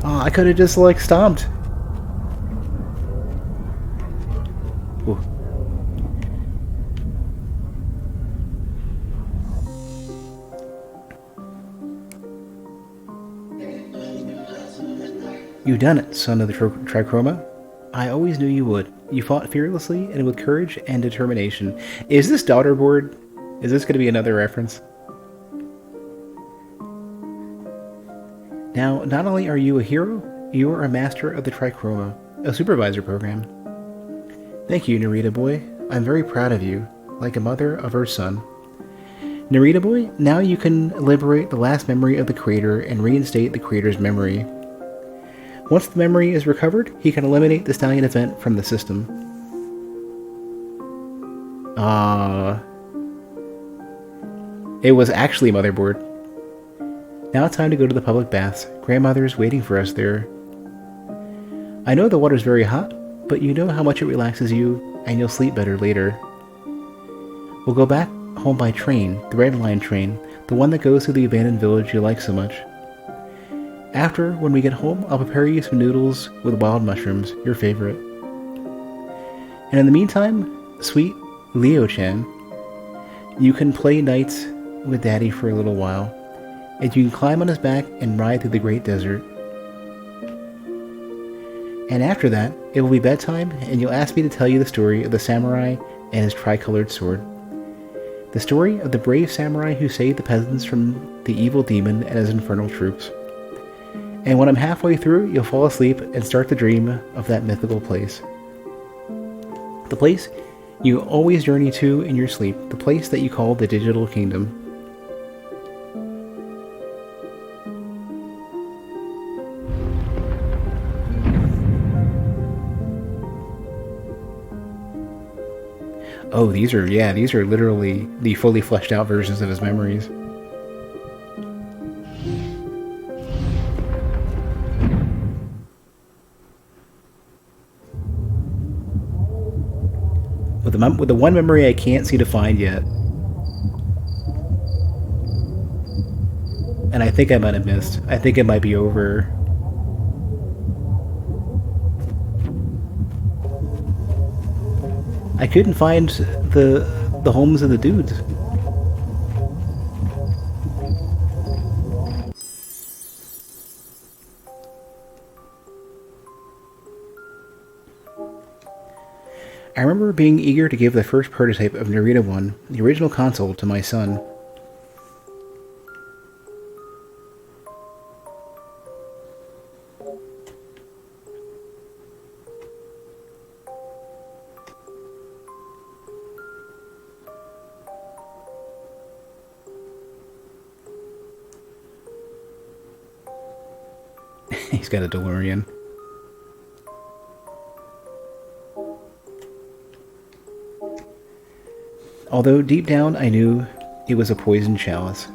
Oh, I could have just, like, stomped. Ooh. You done it, son of the Trichroma. I always knew you would. You fought fearlessly and with courage and determination. Is this daughter board? Is this going to be another reference? Now, not only are you a hero, you are a master of the Trichroma, a supervisor program. Thank you, Narita Boy. I'm very proud of you, like a mother of her son. Narita Boy, now you can liberate the last memory of the creator and reinstate the creator's memory. Once the memory is recovered, he can eliminate the stallion event from the system. It was actually Motherboard. Now it's time to go to the public baths. Grandmother's waiting for us there. I know the water's very hot, but you know how much it relaxes you, and you'll sleep better later. We'll go back home by train, the Red Line train, the one that goes to the abandoned village you like so much. After, when we get home, I'll prepare you some noodles with wild mushrooms, your favorite. And in the meantime, sweet Leo-chan, you can play knights with Daddy for a little while, and you can climb on his back and ride through the great desert. And after that, it will be bedtime, and you'll ask me to tell you the story of the samurai and his tricolored sword. The story of the brave samurai who saved the peasants from the evil demon and his infernal troops. And when I'm halfway through, you'll fall asleep and start to dream of that mythical place. The place you always journey to in your sleep, the place that you call the Digital Kingdom. Oh, these are literally the fully fleshed out versions of his memories. With the one memory I can't seem to find yet. And I think I might have missed. I think it might be over. I couldn't find the homes of the dudes. I remember being eager to give the first prototype of Narita 1, the original console, to my son. He's got a DeLorean. Although deep down I knew it was a poisoned chalice.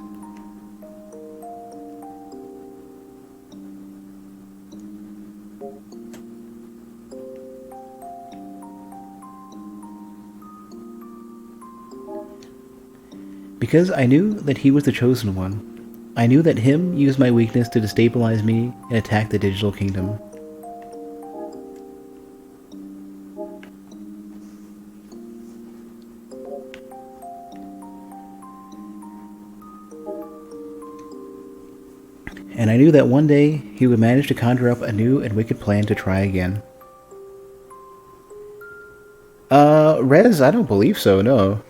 Because I knew that he was the chosen one. I knew that him used my weakness to destabilize me and attack the Digital Kingdom. And I knew that one day he would manage to conjure up a new and wicked plan to try again. Rez, I don't believe so, no.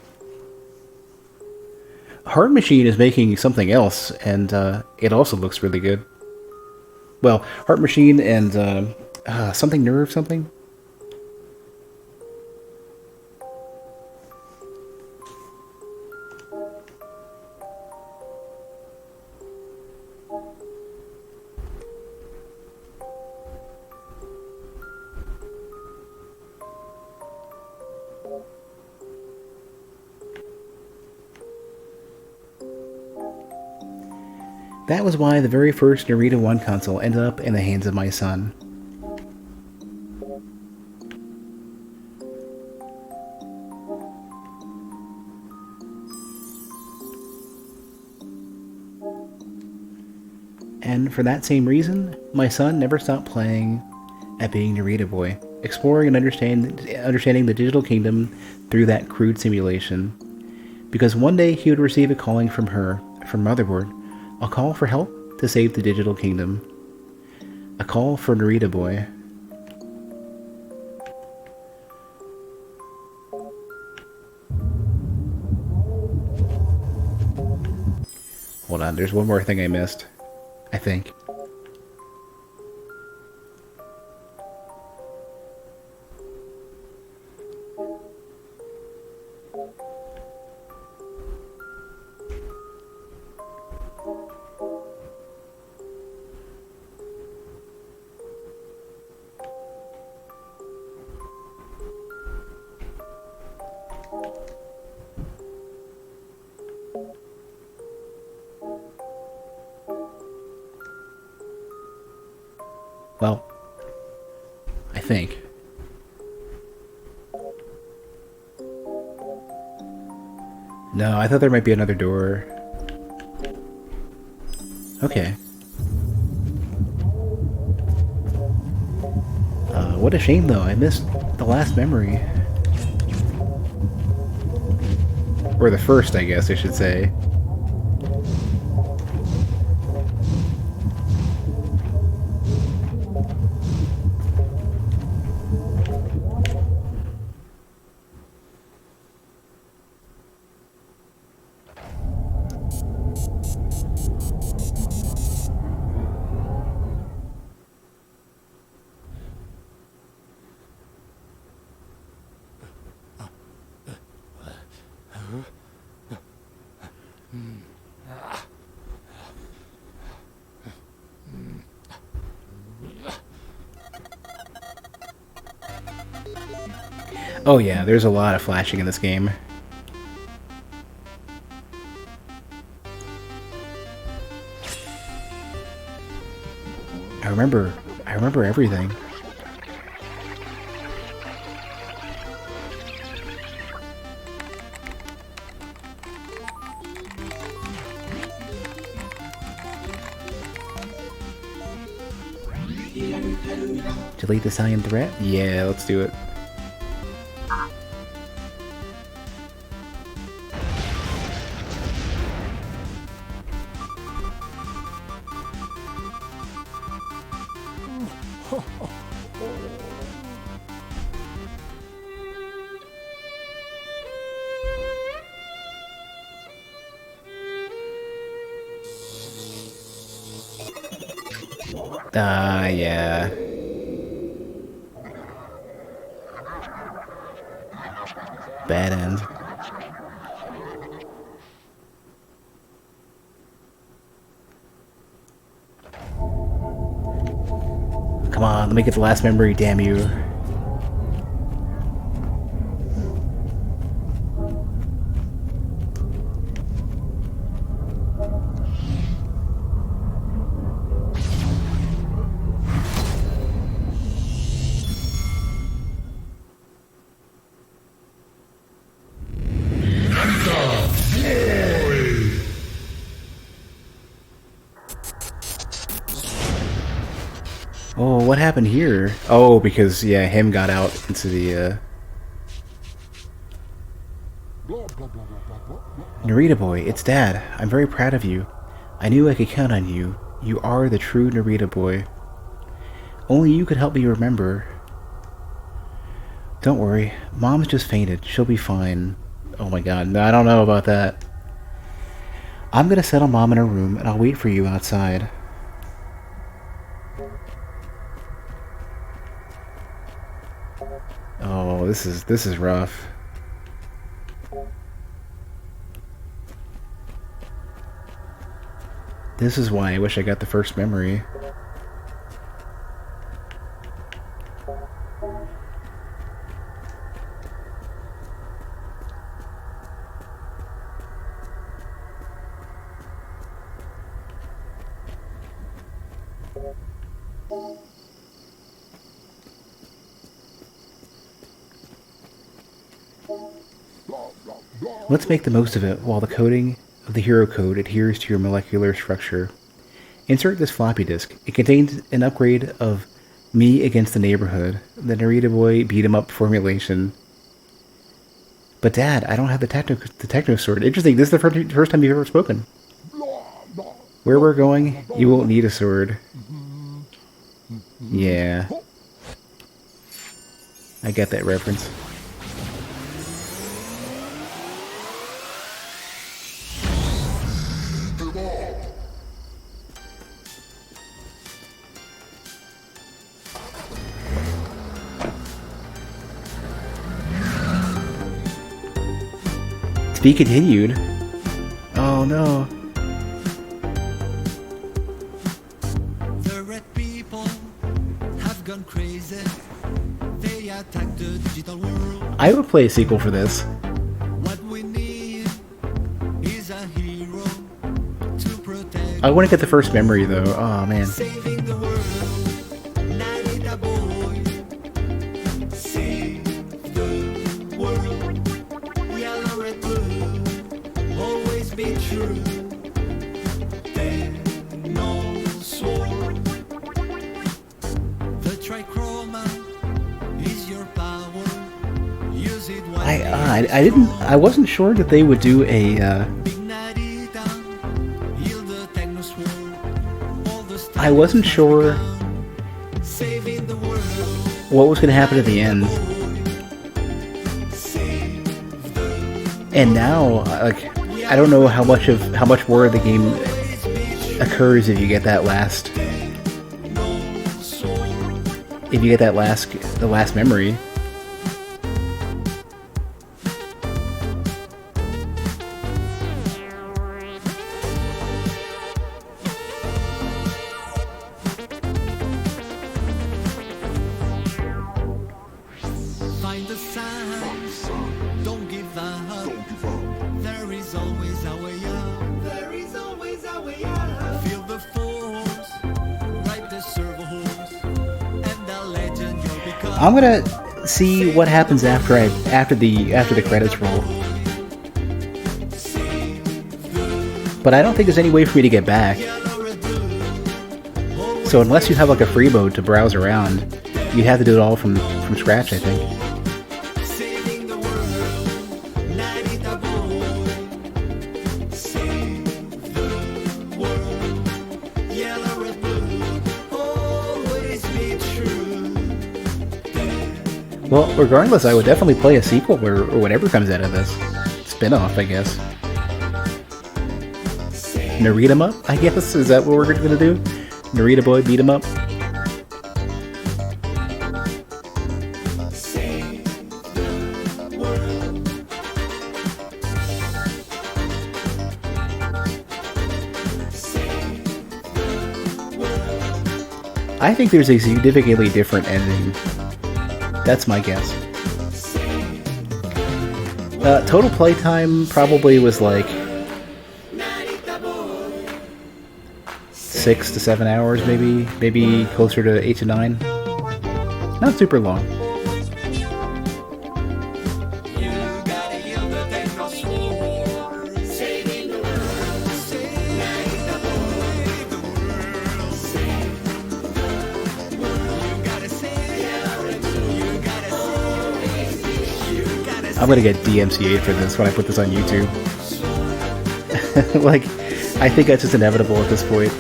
Heart Machine is making something else, and it also looks really good. Well, Heart Machine and something Nerve something? That was why the very first Narita 1 console ended up in the hands of my son. And for that same reason, my son never stopped playing at being Narita Boy, exploring and understanding the Digital Kingdom through that crude simulation. Because one day he would receive a calling from her, from Motherboard, a call for help to save the Digital Kingdom. A call for Narita Boy. Hold on, there's one more thing I missed. I think. Well, I think. No, I thought there might be another door. Okay. What a shame though, I missed the last memory. Or the first, I guess I should say. Oh yeah, there's a lot of flashing in this game. I remember everything. Delete the silent threat? Yeah, let's do it. Yeah. Bad end. Come on, let me get the last memory, damn you. Oh, what happened here? Oh, because, yeah, him got out into the, Narita Boy, it's Dad. I'm very proud of you. I knew I could count on you. You are the true Narita Boy. Only you could help me remember. Don't worry. Mom's just fainted. She'll be fine. Oh my god, no, I don't know about that. I'm gonna settle Mom in her room, and I'll wait for you outside. Oh, this is rough. This is why I wish I got the first memory. Let's make the most of it while the coding of the hero code adheres to your molecular structure. Insert this floppy disk. It contains an upgrade of Me Against the Neighborhood, the Narita Boy beat-em-up formulation. But Dad, I don't have the techno sword. Interesting, this is the first time you've ever spoken. Where we're going, you won't need a sword. Yeah. I get that reference. Them all. Be continued. Oh no. The red people have gone crazy. They attack the digital world. I would play a sequel for this. What we need is a hero to protect, I want to get the first memory though. Oh man. saving the world. Narita Boy, save the world. Yellow, red, blue, always be true. Then no sword. The trichroma is your power. Use it wisely. I wasn't sure that they would do a Big Narita, yield the techno sword. All the I wasn't sure saving the world. what was going to happen at the end. Save the And now like I don't know how much more of the game occurs if you get that last the last memory. find the signs. Don't give up. There is always a way out. There is always a way out. Feel the force. Ride the servo horse. And the legend you'll become. I'm going to see what happens after the credits roll. But I don't think there's any way for me to get back. So unless you have like a free mode to browse around, you'd have to do it all from scratch, I think. Saving the world. Narita Boy. Save the world. Yellow, red, blue. Always be true. Well, regardless, I would definitely play a sequel or whatever comes out of this. Spin-off, I guess. Narita 'em up, I guess? Is that what we're gonna do? Narita Boy beat 'em up? I think there's a significantly different ending. That's my guess. Total playtime probably was like 6 to 7 hours, maybe closer to 8 to 9. Not super long. You gotta heal the techno sword. Saving the world. Save the world. Save the world. You gotta save. You gotta save. You gotta I'm gonna get DMCA'd for this when I put this on YouTube. Like, I think that's just inevitable at this point.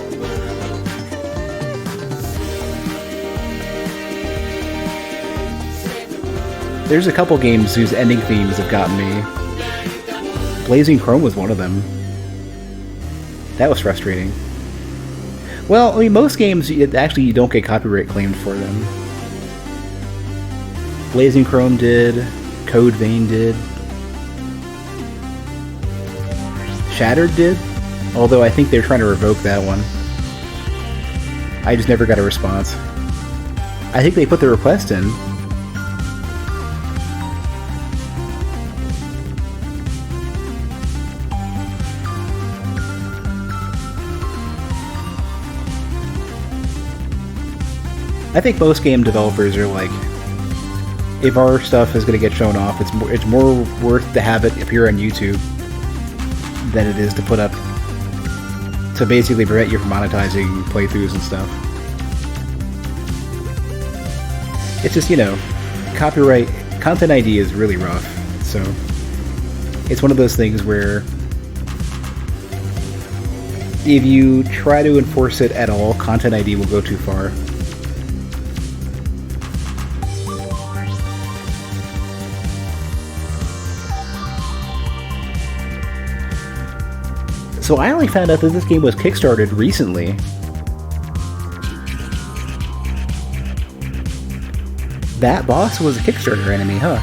There's a couple games whose ending themes have gotten me. Blazing Chrome was one of them. That was frustrating. Well, I mean, most games, you don't get copyright claimed for them. Blazing Chrome did. Code Vein did. Shattered did. Although I think they're trying to revoke that one. I just never got a response. I think they put the request in. I think most game developers are like, if our stuff is going to get shown off, it's more worth to have it appear on YouTube than it is to put up to basically prevent you from monetizing playthroughs and stuff. It's just, copyright content ID is really rough, so it's one of those things where if you try to enforce it at all, content ID will go too far. So I only found out that this game was kickstarted recently. That boss was a Kickstarter enemy, huh?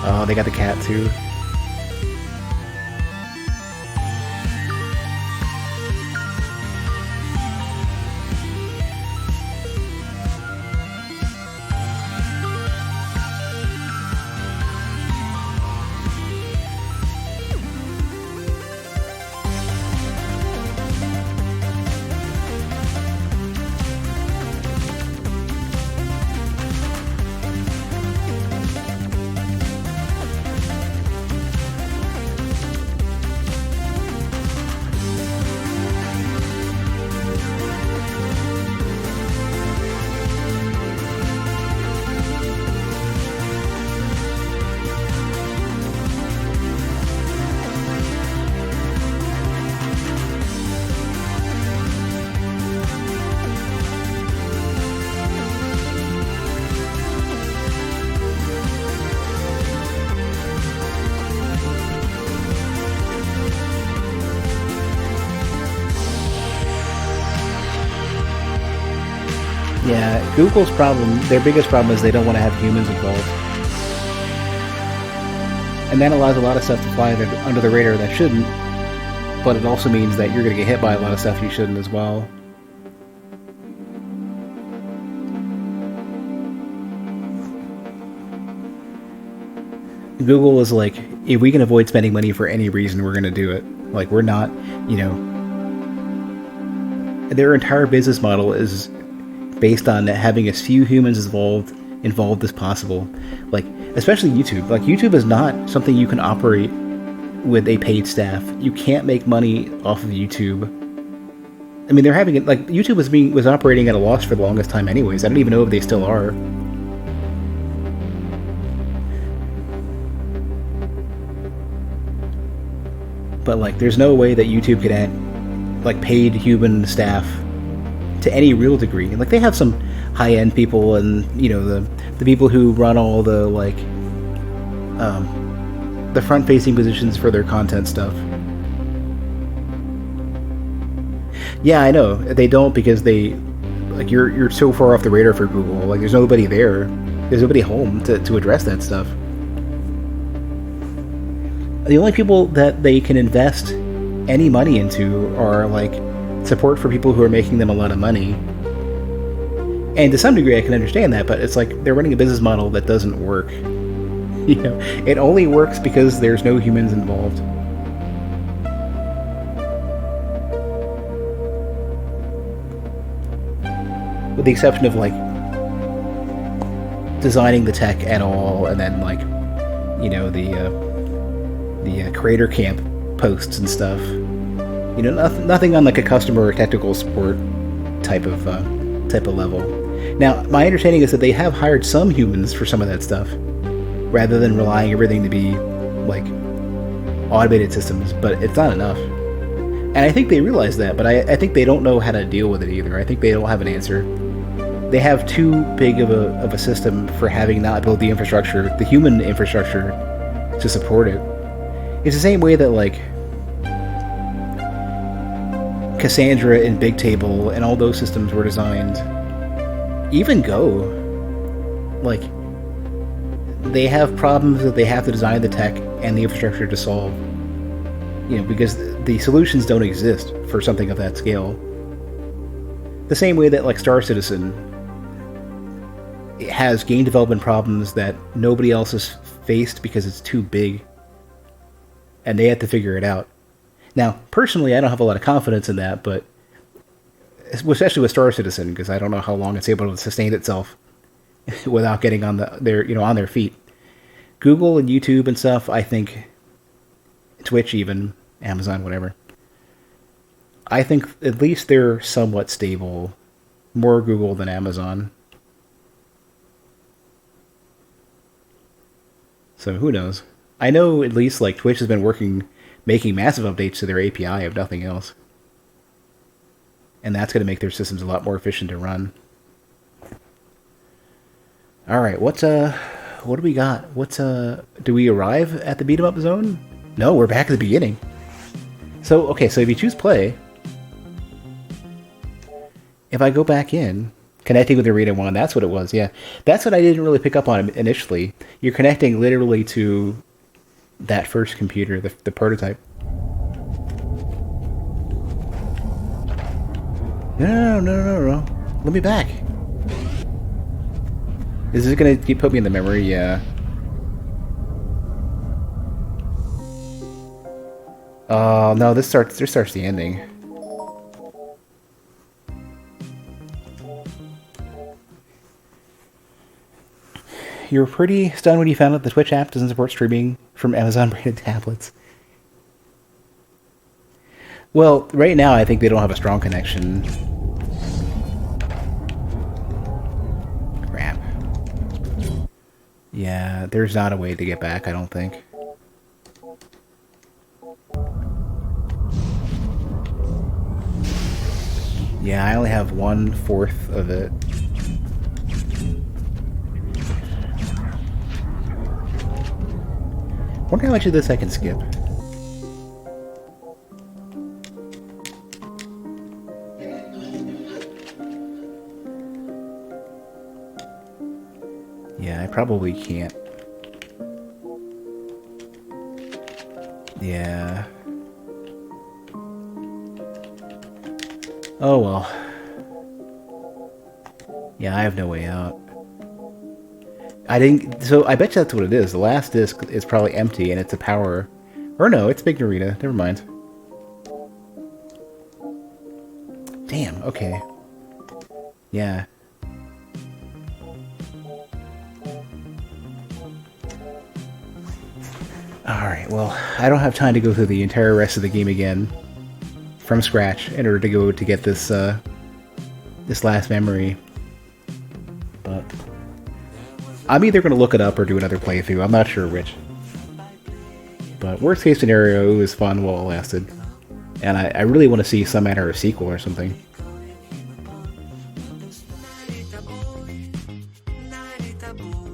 Oh, they got the cat too. Yeah, Google's problem, their biggest problem is they don't want to have humans involved. And that allows a lot of stuff to fly under the radar that shouldn't, but it also means that you're going to get hit by a lot of stuff you shouldn't as well. Google is like, if we can avoid spending money for any reason, we're going to do it. Like, we're not, you know... Their entire business model is based on having as few humans involved as possible. Like, especially YouTube. Like, YouTube is not something you can operate with a paid staff. You can't make money off of YouTube. I mean, they're having it, like, YouTube was operating at a loss for the longest time anyways. I don't even know if they still are. But, like, there's no way that YouTube could add, like, paid human staff to any real degree. Like, they have some high-end people and, you know, the people who run all the, like, the front-facing positions for their content stuff. Yeah, I know. They don't because they, like, you're so far off the radar for Google. Like, there's nobody there. There's nobody home to address that stuff. The only people that they can invest any money into are, like, support for people who are making them a lot of money. And to some degree I can understand that, but it's like they're running a business model that doesn't work. You know, it only works because there's no humans involved. With the exception of, like, designing the tech at all, and then, like, you know, the creator camp posts and stuff. You know, nothing on, like, a customer or technical support type of level. Now, my understanding is that they have hired some humans for some of that stuff, rather than relying everything to be, like, automated systems, but it's not enough. And I think they realize that, but I think they don't know how to deal with it either. I think they don't have an answer. They have too big of a system for having not built the infrastructure, the human infrastructure, to support it. It's the same way that, like, Cassandra and Bigtable and all those systems were designed. Even Go. Like, they have problems that they have to design the tech and the infrastructure to solve. You know, because the solutions don't exist for something of that scale. The same way that, like, Star Citizen, it has game development problems that nobody else has faced because it's too big. And they had to figure it out. Now, personally, I don't have a lot of confidence in that, but especially with Star Citizen, because I don't know how long it's able to sustain itself without getting on their feet. Google and YouTube and stuff, I think, Twitch even, Amazon, whatever. I think at least they're somewhat stable. More Google than Amazon. So who knows? I know at least, like, Twitch has been making massive updates to their API, if nothing else. And that's going to make their systems a lot more efficient to run. Alright, what do we got? Do we arrive at the beat-em-up zone? No, we're back at the beginning. So if you choose play, if I go back in, Connecting with Narita 1, that's what it was, yeah. That's what I didn't really pick up on initially. You're connecting literally to that first computer, the prototype. No. Let me back. Is this gonna put me in the memory? Yeah. Oh, no, this starts the ending. You were pretty stunned when you found out the Twitch app doesn't support streaming from Amazon-branded tablets. Well, right now I think they don't have a strong connection. Crap. Yeah, there's not a way to get back, I don't think. Yeah, I only have 1/4 of it. Wonder how much of this I can skip. Yeah, I probably can't. Yeah. Oh well. Yeah, I have no way out. I didn't. So I bet you that's what it is. The last disc is probably empty, and it's a power. Or no, it's Big Narita. Never mind. Damn. Okay. Yeah. All right. Well, I don't have time to go through the entire rest of the game again from scratch in order to get this this last memory. But I'm either going to look it up or do another playthrough. I'm not sure which. But worst case scenario, it was fun while it lasted. And I really want to see some manner of sequel or something. Narita boy, Narita boy.